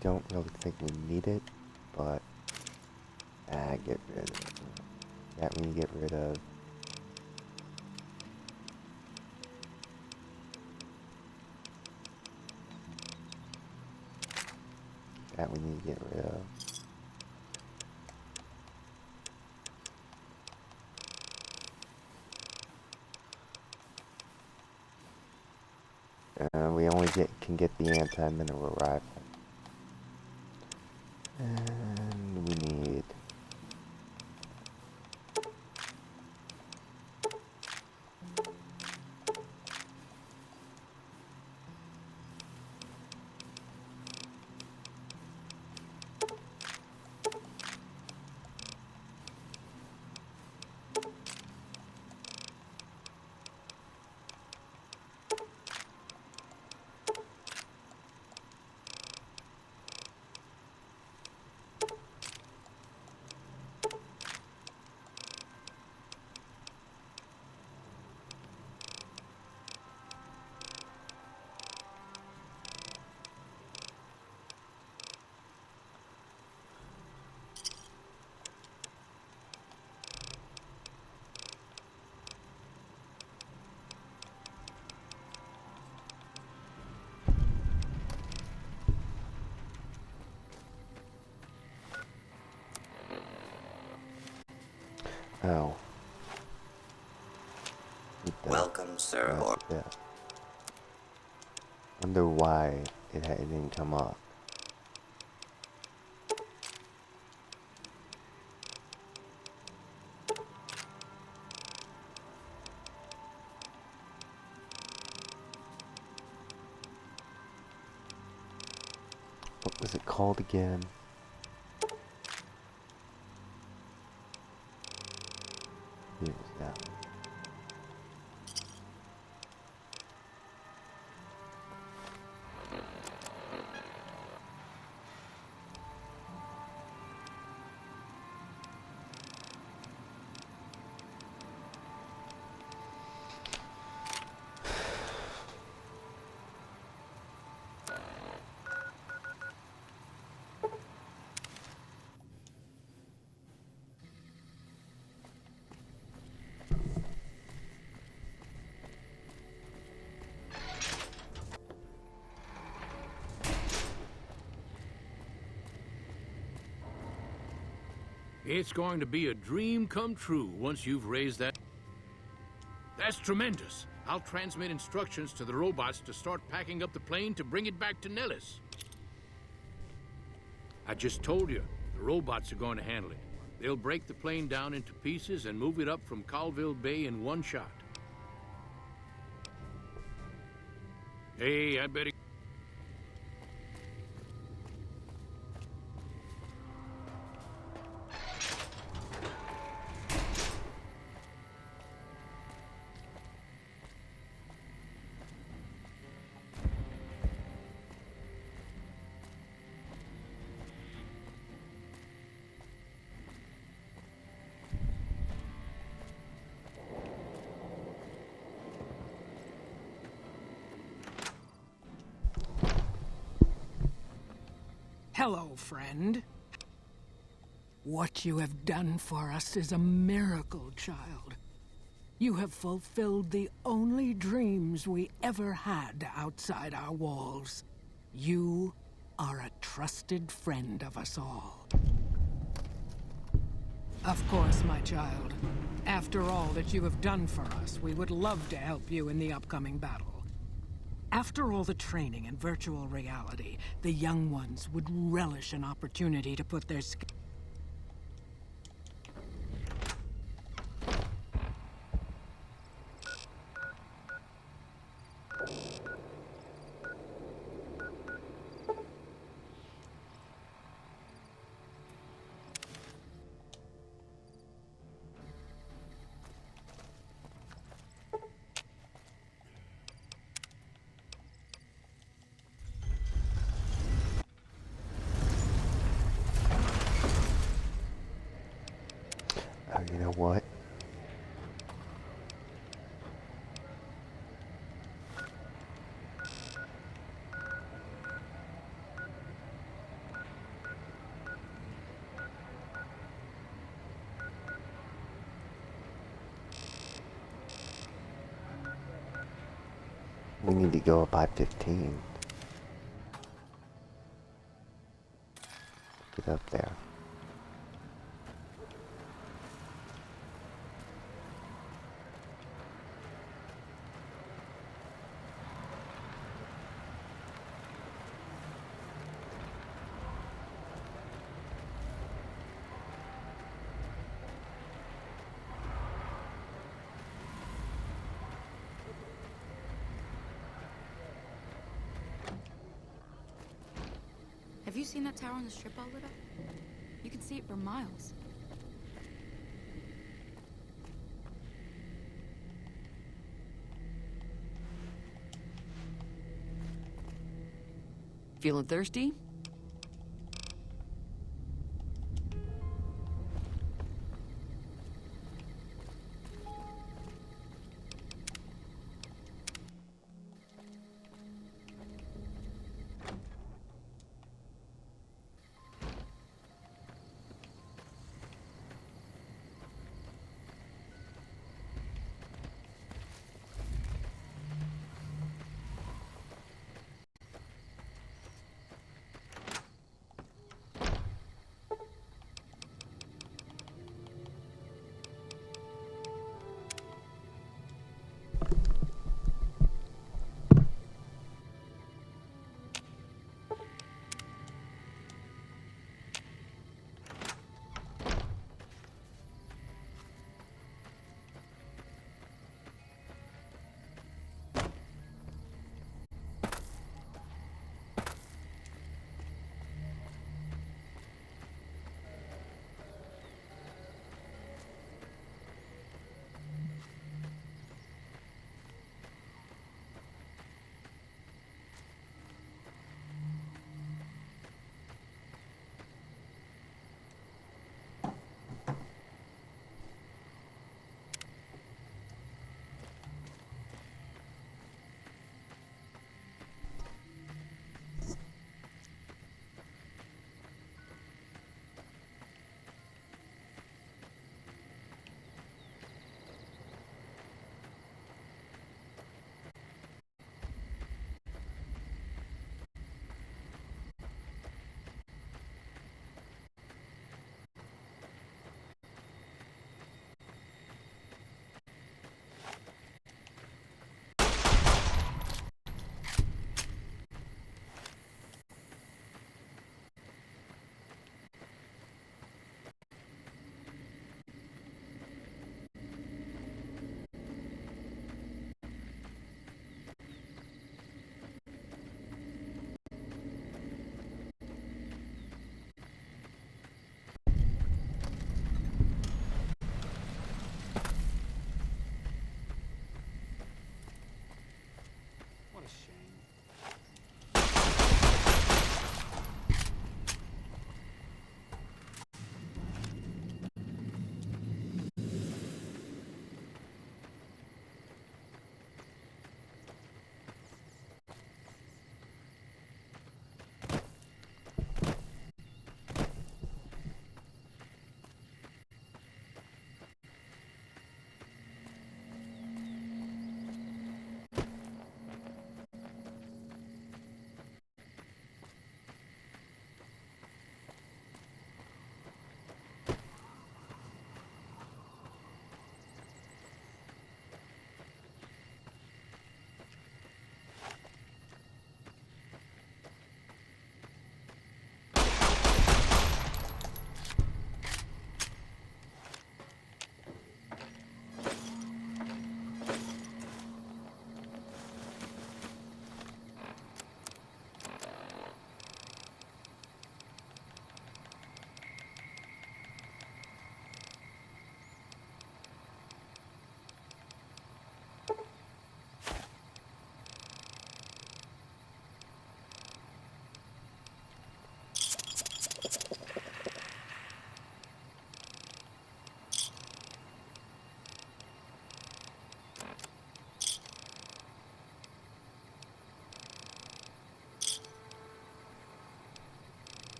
Don't really think we need it, but get rid of it. That we get rid of. That we need to get rid of. We only can get the anti-mineral rifle. And we need... Oh. Welcome, sir. Yeah. Wonder why it didn't come up. What was it called again? Here's that. It's going to be a dream come true once you've raised that. That's tremendous. I'll transmit instructions to the robots to start packing up the plane to bring it back to Nellis. I just told you, the robots are going to handle it. They'll break the plane down into pieces and move it up from Colville Bay in one shot. Hey, I bet it... Hello, friend. What you have done for us is a miracle, child. You have fulfilled the only dreams we ever had outside our walls. You are a trusted friend of us all. Of course, my child. After all that you have done for us, we would love to help you in the upcoming battle. After all the training in virtual reality, the young ones would relish an opportunity to put their skills. Oh, you know what? We need to go up I-15. Get up there. Have you seen that tower on the strip all lit up? You can see it for miles. Feeling thirsty?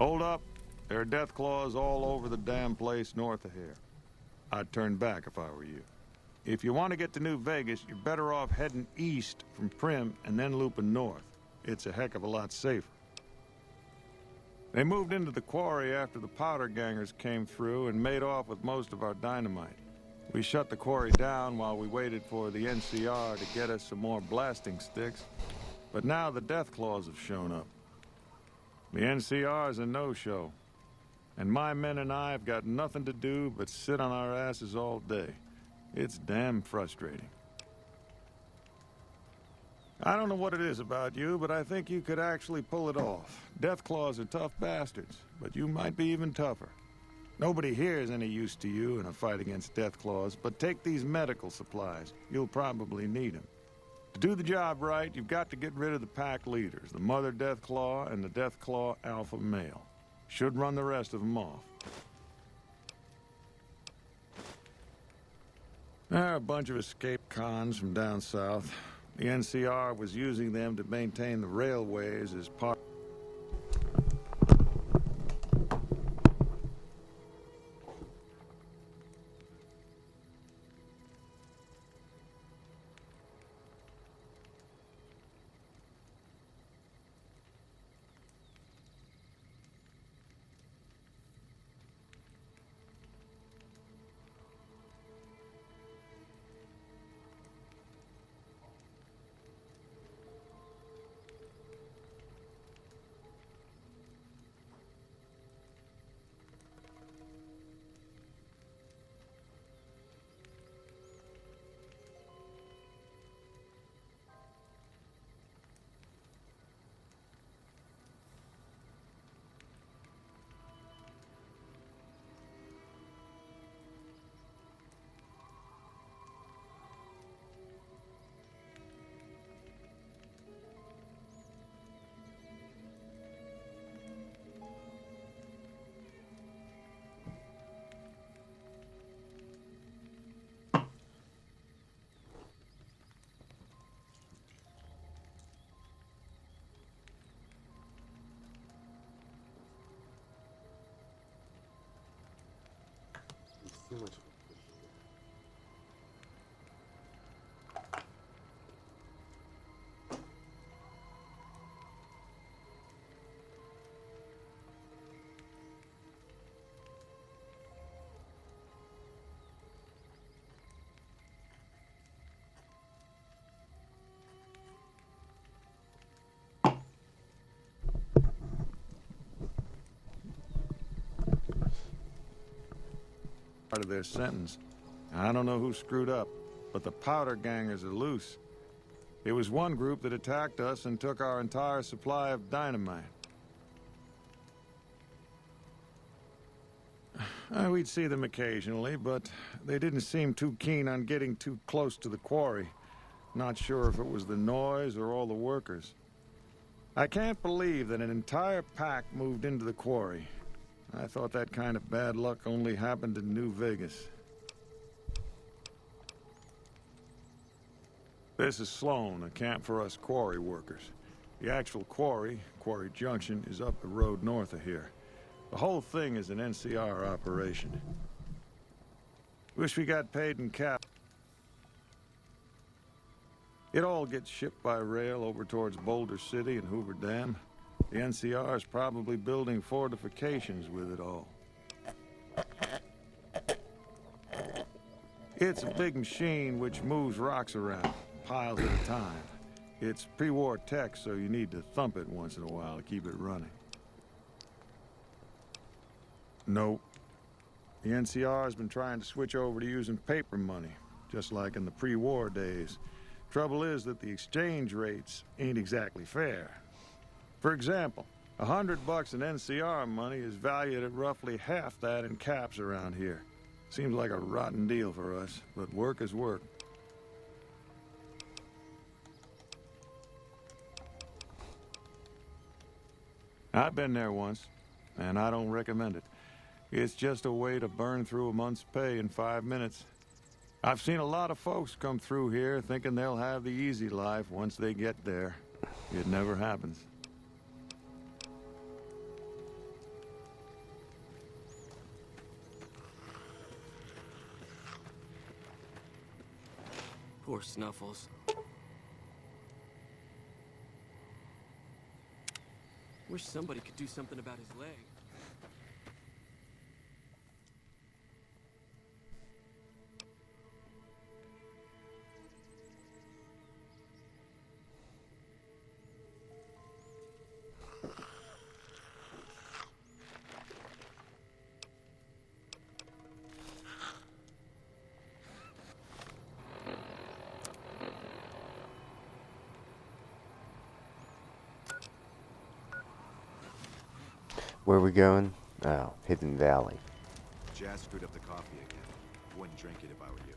Hold up. There are death claws all over the damn place north of here. I'd turn back if I were you. If you want to get to New Vegas, you're better off heading east from Prim and then looping north. It's a heck of a lot safer. They moved into the quarry after the powder gangers came through and made off with most of our dynamite. We shut the quarry down while we waited for the NCR to get us some more blasting sticks. But now the death claws have shown up. The NCR is a no-show. And my men and I have got nothing to do but sit on our asses all day. It's damn frustrating. I don't know what it is about you, but I think you could actually pull it off. Deathclaws are tough bastards, but you might be even tougher. Nobody here is any use to you in a fight against Deathclaws, but take these medical supplies. You'll probably need them. To do the job right, you've got to get rid of the pack leaders, the Mother Deathclaw and the Deathclaw Alpha Male. Should run the rest of them off. There are a bunch of escaped cons from down south. The NCR was using them to maintain the railways as part... Too much. part of their sentence. I don't know who screwed up, but the powder gangers are loose. It was one group that attacked us and took our entire supply of dynamite. We'd see them occasionally, but they didn't seem too keen on getting too close to the quarry. Not sure if it was the noise or all the workers. I can't believe that an entire pack moved into the quarry. I thought that kind of bad luck only happened in New Vegas. This is Sloan, a camp for us quarry workers. The actual quarry, Quarry Junction, is up the road north of here. The whole thing is an NCR operation. Wish we got paid in cap. It all gets shipped by rail over towards Boulder City and Hoover Dam. The NCR is probably building fortifications with it all. It's a big machine which moves rocks around, piles at a time. It's pre-war tech, so you need to thump it once in a while to keep it running. Nope. The NCR has been trying to switch over to using paper money, just like in the pre-war days. Trouble is that the exchange rates ain't exactly fair. For example, $100 in NCR money is valued at roughly half that in caps around here. Seems like a rotten deal for us, but work is work. I've been there once, and I don't recommend it. It's just a way to burn through a month's pay in 5 minutes. I've seen a lot of folks come through here thinking they'll have the easy life once they get there. It never happens. Poor Snuffles. Wish somebody could do something about his leg. Where are we going? Oh, Hidden Valley. Jazz screwed up the coffee again. Wouldn't drink it if I were you.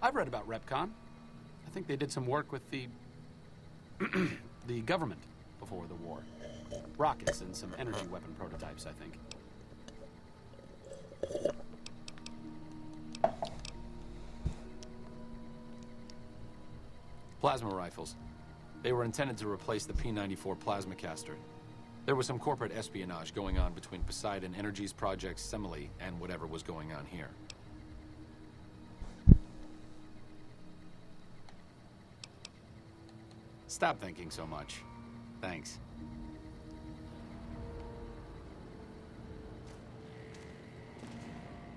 I've read about Repcon. I think they did some work with the the government before the war. Rockets and some energy weapon prototypes, I think. Plasma rifles. They were intended to replace the P-94 plasma caster. There was some corporate espionage going on between Poseidon Energy's project Semele and whatever was going on here. Stop thinking so much. Thanks.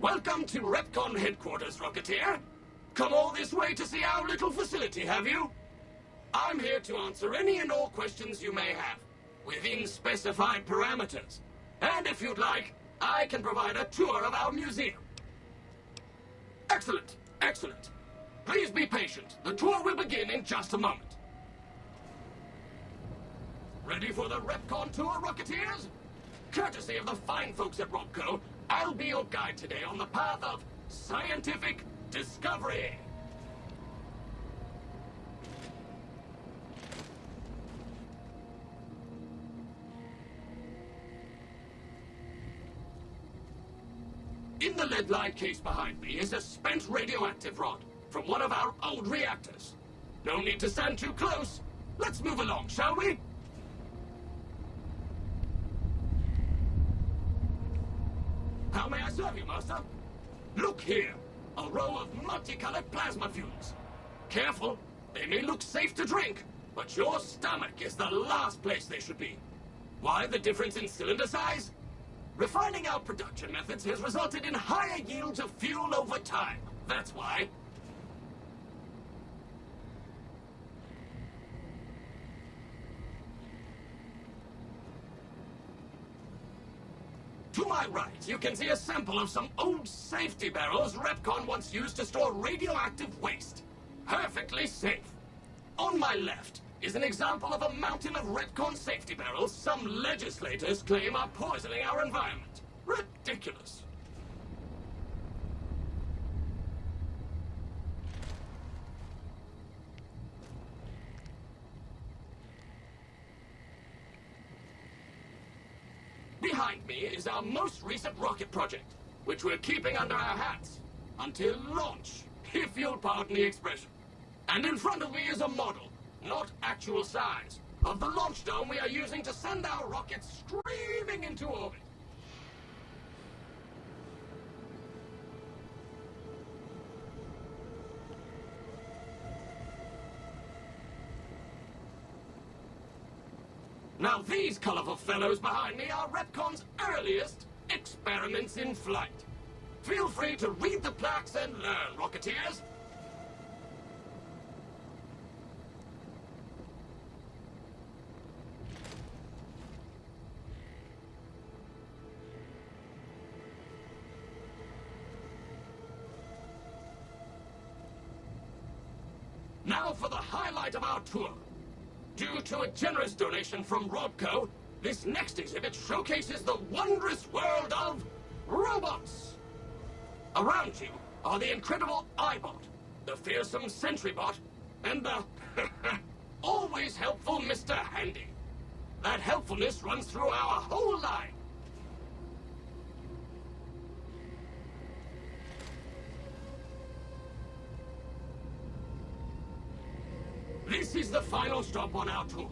Welcome to Repcon headquarters, Rocketeer. Come all this way to see our little facility, have you? I'm here to answer any and all questions you may have, within specified parameters. And if you'd like, I can provide a tour of our museum. Excellent, excellent. Please be patient. The tour will begin in just a moment. Ready for the Repcon tour, Rocketeers? Courtesy of the fine folks at Robco, I'll be your guide today on the path of scientific discovery. In the lead-lined case behind me is a spent radioactive rod from one of our old reactors. No need to stand too close. Let's move along, shall we? How may I serve you, Master? Look here, a row of multicolored plasma fuels. Careful, they may look safe to drink, but your stomach is the last place they should be. Why the difference in cylinder size? Refining our production methods has resulted in higher yields of fuel over time. That's why. To my right, you can see a sample of some old safety barrels Repcon once used to store radioactive waste. Perfectly safe. On my left is an example of a mountain of Repcon safety barrels some legislators claim are poisoning our environment. Ridiculous. Behind me is our most recent rocket project, which we're keeping under our hats until launch, if you'll pardon the expression. And in front of me is a model, not actual size, of the launch dome we are using to send our rockets screaming into orbit. Now these colorful fellows behind me are Repcon's earliest experiments in flight. Feel free to read the plaques and learn, Rocketeers. Now for the highlight of our tour. Due to a generous donation from Robco, this next exhibit showcases the wondrous world of robots. Around you are the incredible iBot, the fearsome SentryBot, and the always helpful Mr. Handy. That helpfulness runs through our whole line. This is the final stop on our tour.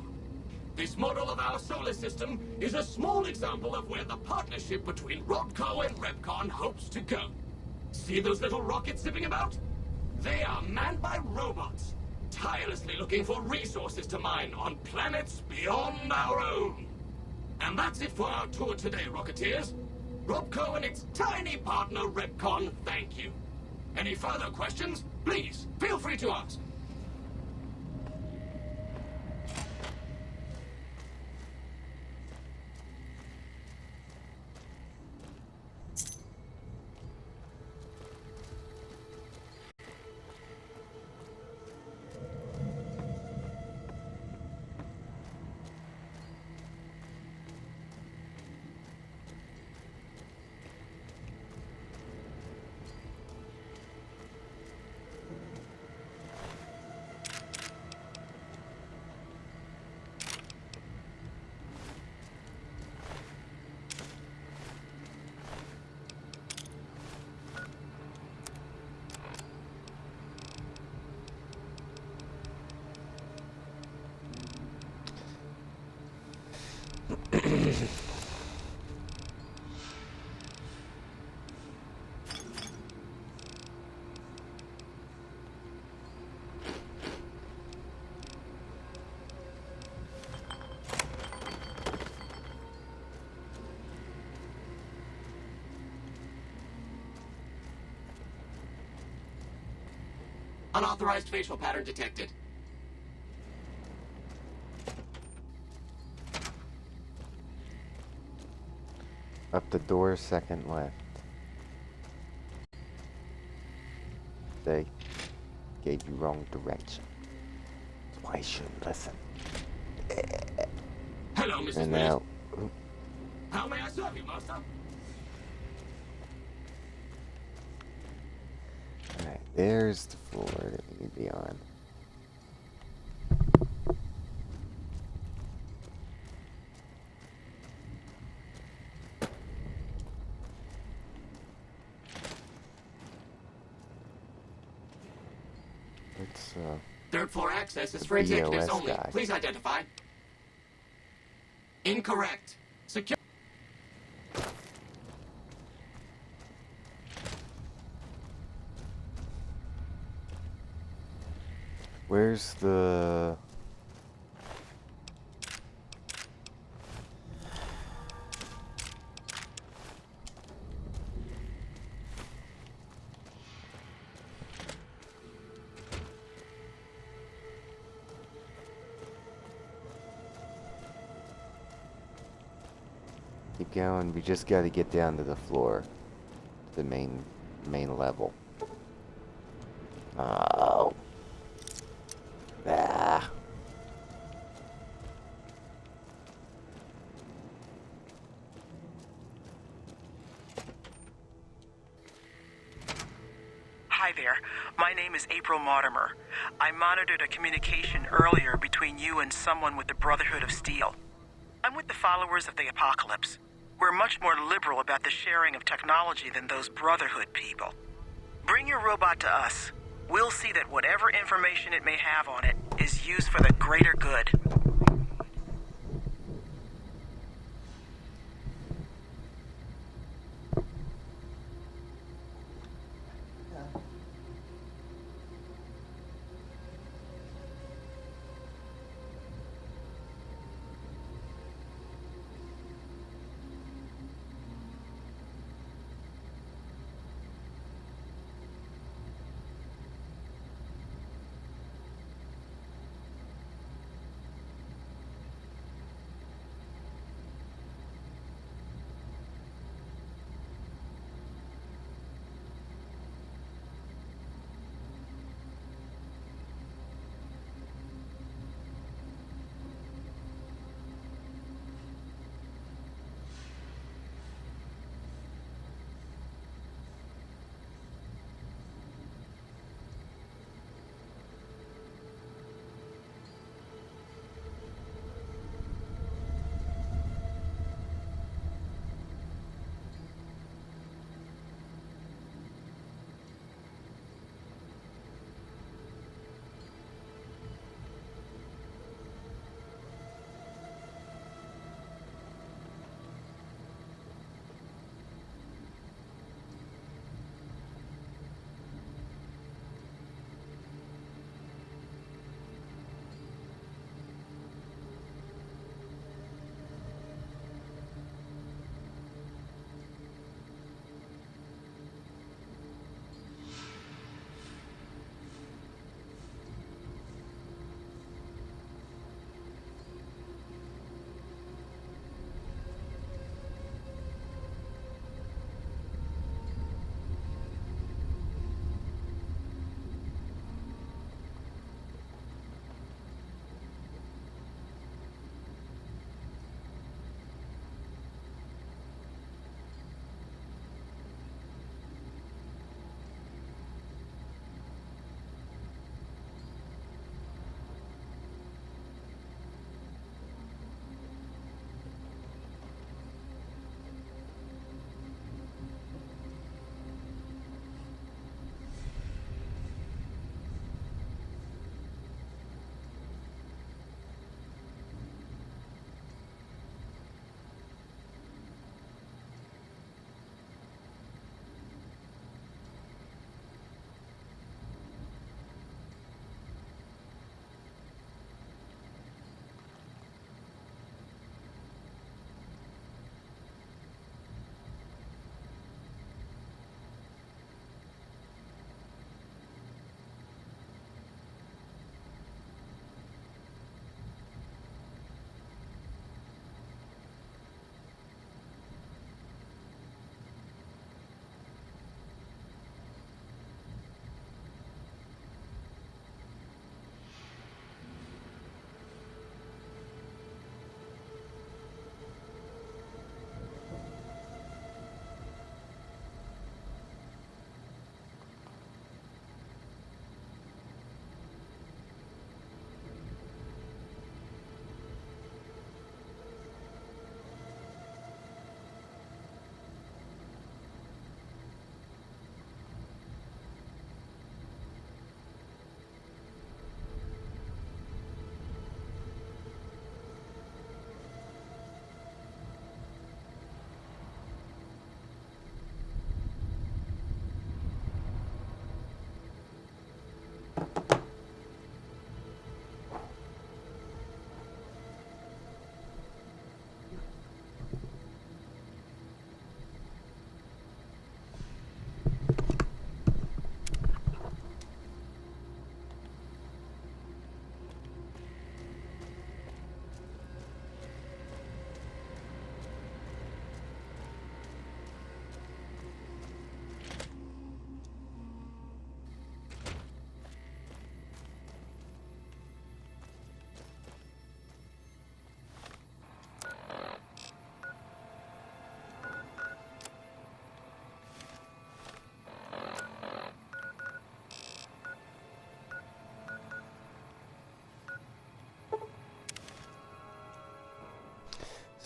This model of our solar system is a small example of where the partnership between Robco and Repcon hopes to go. See those little rockets zipping about? They are manned by robots, tirelessly looking for resources to mine on planets beyond our own. And that's it for our tour today, Rocketeers. Robco and its tiny partner, Repcon, thank you. Any further questions? Please, feel free to ask. Unauthorized facial pattern detected. Up the door, second left. They gave you wrong direction. That's why you shouldn't listen. Hello, Mrs. And Willis. now, How may I serve you, master? alright, there's the floor that we need to be on. It's, Third floor access is for the executives EOS only. guy. Please identify. Incorrect. Secure. Where's the... Keep going, we just gotta get down to the floor. The main level. Oh. Ah. Hi there. My name is April Mortimer. I monitored a communication earlier between you and someone with the Brotherhood of Steel. I'm with the followers of the Apocalypse. We're much more liberal about the sharing of technology than those Brotherhood people. Bring your robot to us. We'll see that whatever information it may have on it is used for the greater good.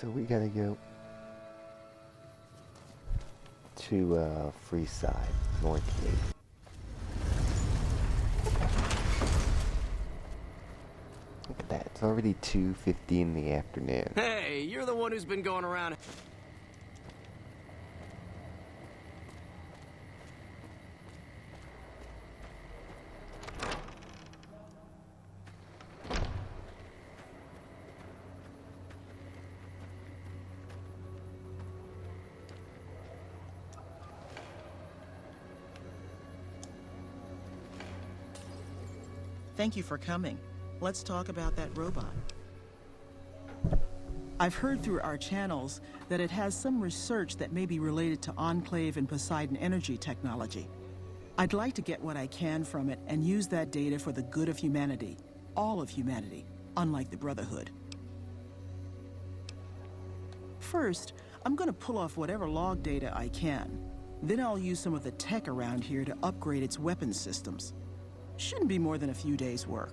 So we gotta go to Freeside, North Cape. Look at that, it's already 2:50 in the afternoon. Hey, you're the one who's been going around. Thank you for coming. Let's talk about that robot. I've heard through our channels that it has some research that may be related to Enclave and Poseidon energy technology. I'd like to get what I can from it and use that data for the good of humanity. All of humanity, unlike the Brotherhood. First, I'm gonna pull off whatever log data I can. Then I'll use some of the tech around here to upgrade its weapons systems. Shouldn't be more than a few days' work.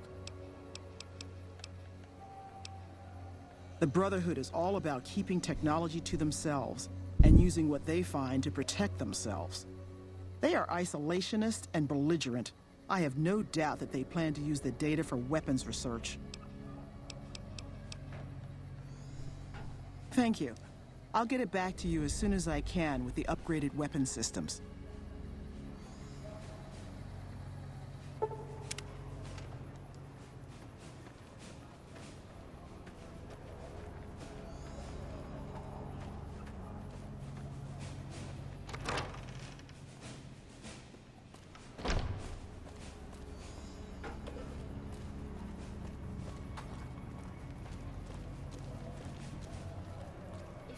The Brotherhood is all about keeping technology to themselves and using what they find to protect themselves. They are isolationist and belligerent. I have no doubt that they plan to use the data for weapons research. Thank you. I'll get it back to you as soon as I can with the upgraded weapon systems.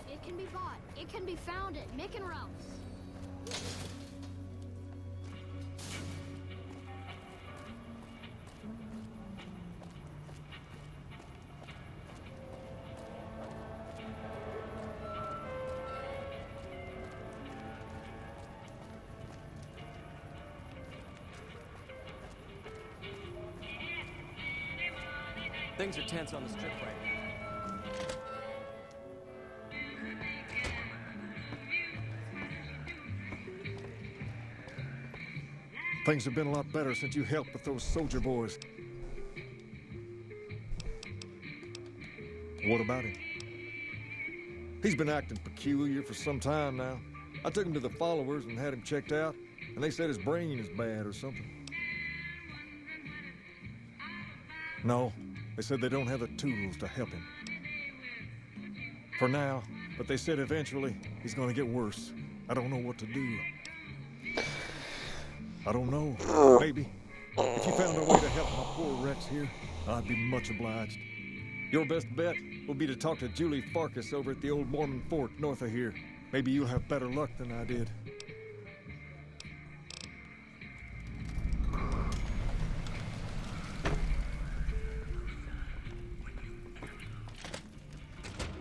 It can be bought. It can be found at Mick and Ralph's. Things are tense on the strip right now. Things have been a lot better since you helped with those soldier boys. What about him? He's been acting peculiar for some time now. I took him to the followers and had him checked out, and they said his brain is bad or something. No, they said they don't have the tools to help him. For now, but they said eventually he's gonna get worse. I don't know what to do. I don't know. Maybe. If you found a way to help my poor Rex here, I'd be much obliged. Your best bet will be to talk to Julie Farkas over at the old Mormon fort north of here. Maybe you'll have better luck than I did.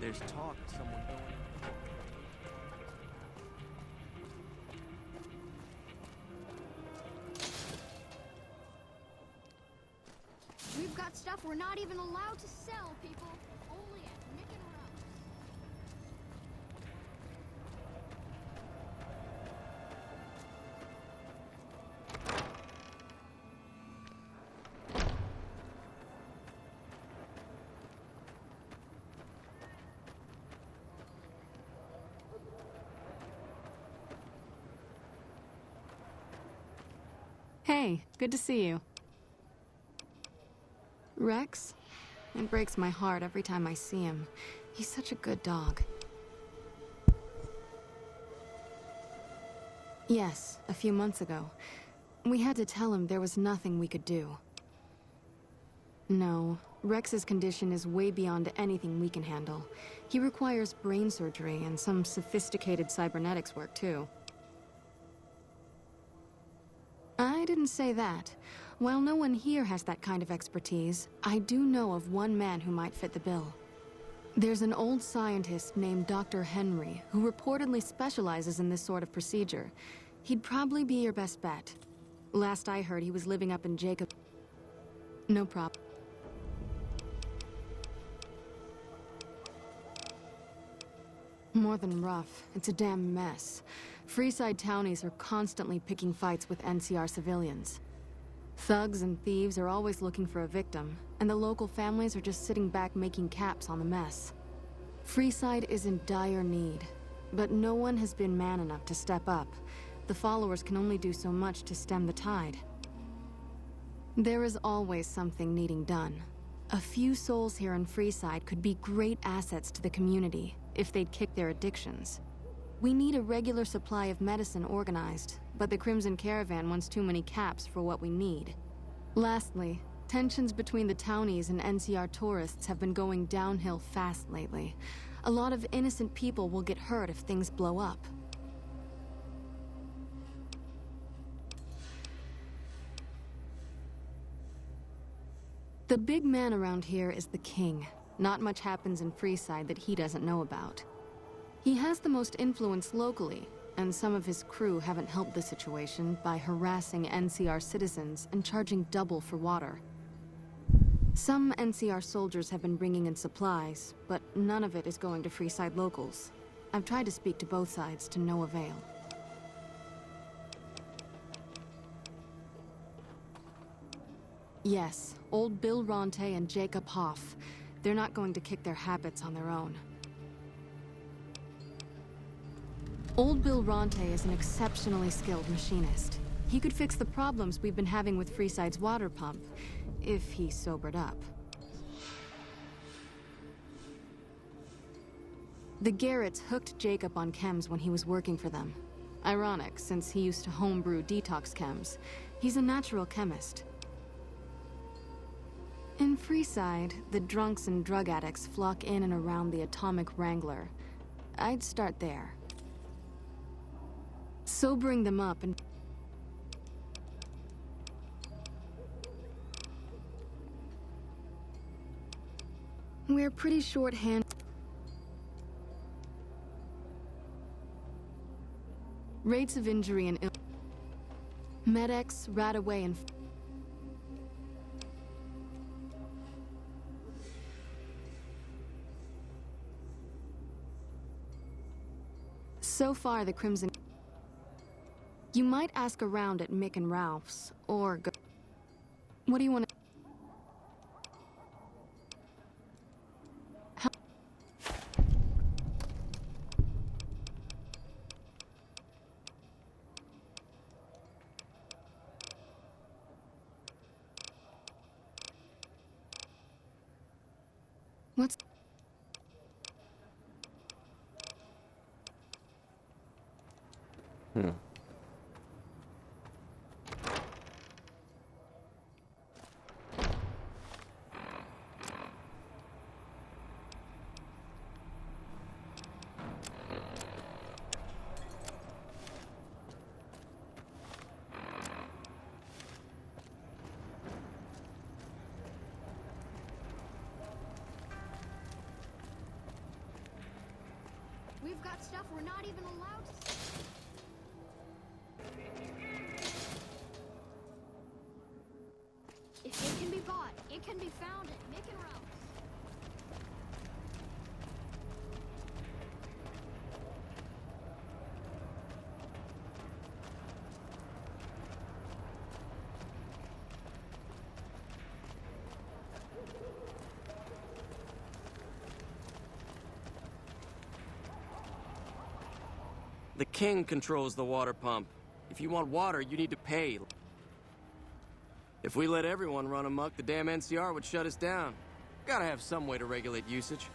There's talk of someone going in. We've got stuff we're not even allowed to sell, people. Only at Mick and Ralph's. Hey, good to see you. Rex? It breaks my heart every time I see him. He's such a good dog. Yes, a few months ago. We had to tell him there was nothing we could do. No, Rex's condition is way beyond anything we can handle. He requires brain surgery and some sophisticated cybernetics work, too. I didn't say that. While no one here has that kind of expertise, I do know of one man who might fit the bill. There's an old scientist named Dr. Henry who reportedly specializes in this sort of procedure. He'd probably be your best bet. Last I heard, he was living up in Jacob. No problem. More than rough. It's a damn mess. Freeside townies are constantly picking fights with NCR civilians. Thugs and thieves are always looking for a victim, and the local families are just sitting back making caps on the mess. Freeside is in dire need, but no one has been man enough to step up. The followers can only do so much to stem the tide. There is always something needing done. A few souls here in Freeside could be great assets to the community if they'd kick their addictions. We need a regular supply of medicine organized, but the Crimson Caravan wants too many caps for what we need. Lastly, tensions between the townies and NCR tourists have been going downhill fast lately. A lot of innocent people will get hurt if things blow up. The big man around here is the king. Not much happens in Freeside that he doesn't know about. He has the most influence locally, and some of his crew haven't helped the situation by harassing NCR citizens and charging double for water. Some NCR soldiers have been bringing in supplies, but none of it is going to Freeside locals. I've tried to speak to both sides to no avail. Yes, old Bill Ronte and Jacob Hoff. They're not going to kick their habits on their own. Old Bill Ronte is an exceptionally skilled machinist. He could fix the problems we've been having with Freeside's water pump, if he sobered up. The Garretts hooked Jacob on chems when he was working for them. Ironic, since he used to homebrew detox chems. He's a natural chemist. In Freeside, the drunks and drug addicts flock in and around the Atomic Wrangler. I'd start there. Sobering them up and... We're pretty short-handed. Rates of injury and ill... Medics, Radaway, and... So far, the Crimson... You might ask around at Mick and Ralph's, or go... What do you want to... What's... We've got stuff we're not even allowed to see. If it can be bought, it can be found at Mick and Ralph's. The king controls the water pump. If you want water, you need to pay. If we let everyone run amok, the damn NCR would shut us down. Gotta have some way to regulate usage.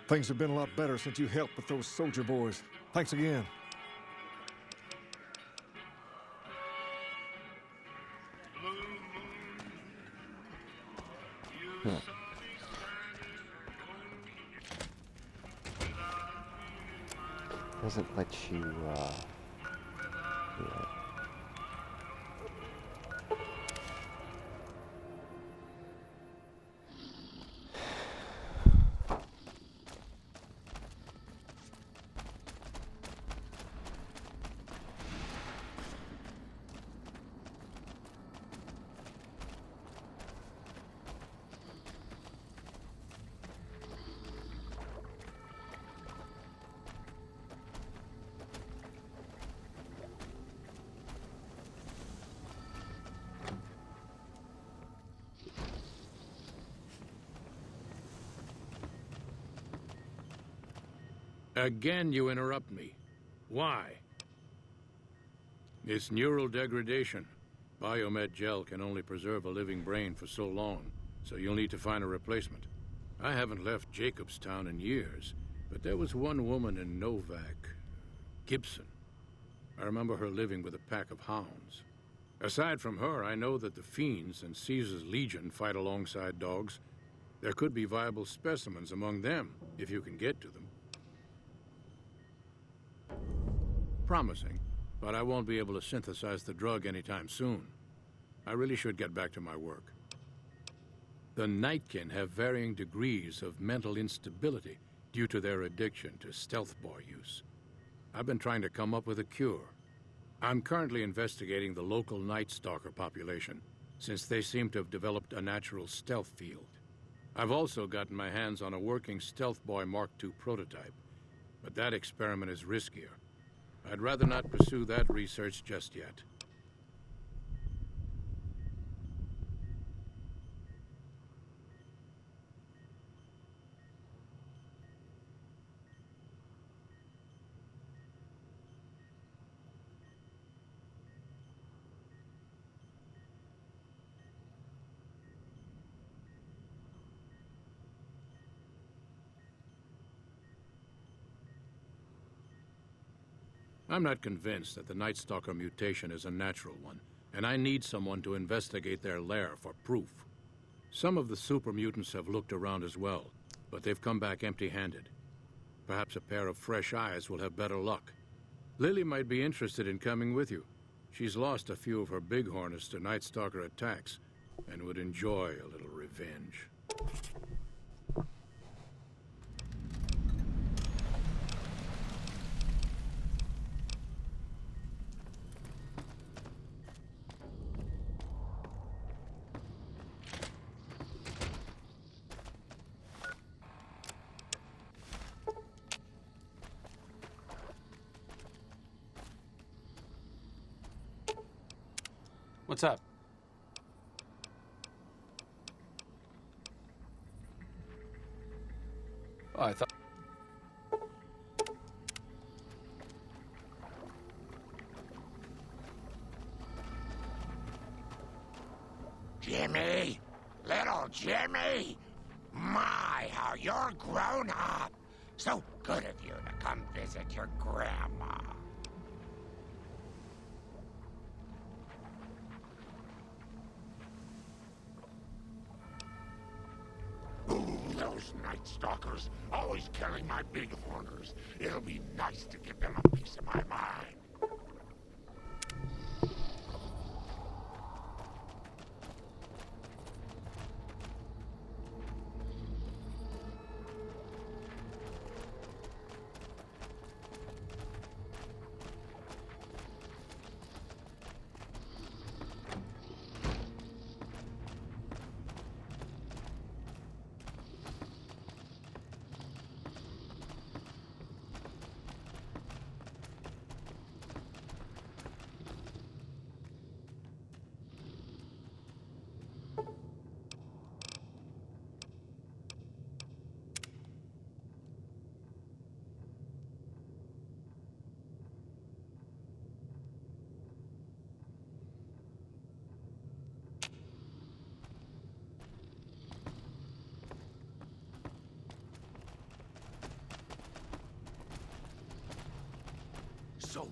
Things have been a lot better since you helped with those soldier boys. Thanks again. Doesn't let you, do it. Again, you interrupt me. Why? It's neural degradation. Biomed gel can only preserve a living brain for so long, so you'll need to find a replacement. I haven't left Jacobstown in years, but there was one woman in Novak, Gibson. I remember her living with a pack of hounds. Aside from her, I know that the Fiends and Caesar's Legion fight alongside dogs. There could be viable specimens among them, if you can get to them. Promising, but I won't be able to synthesize the drug anytime soon. I really should get back to my work. The Nightkin have varying degrees of mental instability due to their addiction to stealth boy use. I've been trying to come up with a cure. I'm currently investigating the local Night Stalker population, since they seem to have developed a natural stealth field. I've also gotten my hands on a working Stealth Boy Mark II prototype, but that experiment is riskier. I'd rather not pursue that research just yet. I'm not convinced that the Night Stalker mutation is a natural one, and I need someone to investigate their lair for proof. Some of the super mutants have looked around as well, but they've come back empty-handed. Perhaps a pair of fresh eyes will have better luck. Lily might be interested in coming with you. She's lost a few of her bighorners to Night Stalker attacks, and would enjoy a little revenge. What's up? Oh, I thought... Jimmy! Little Jimmy! My, how you're grown up! So good of you to come visit your grandma. Ooh, those Night Stalkers, always killing my bighorners. It'll be nice to give them a piece of my mind. So...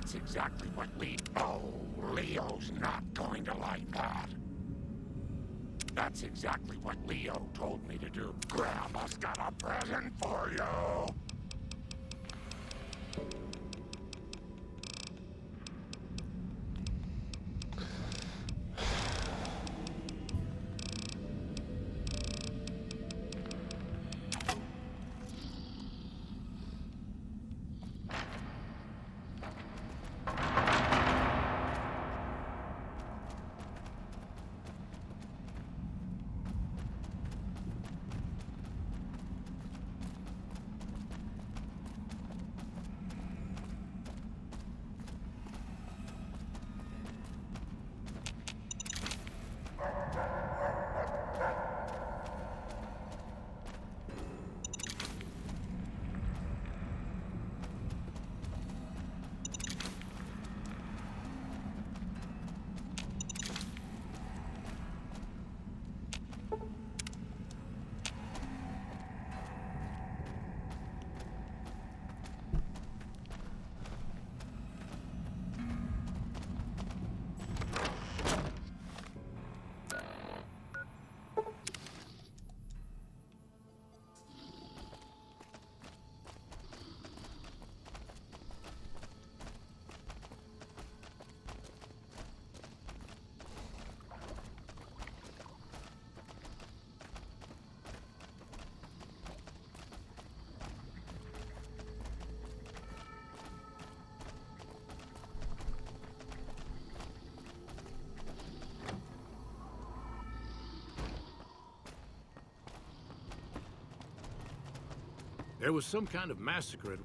That's exactly what Leo's not going to like that. That's exactly what Leo told me to do. Grandma's got a present for you. There was some kind of massacre at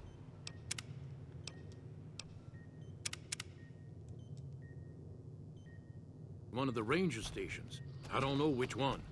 one of the ranger stations. I don't know which one.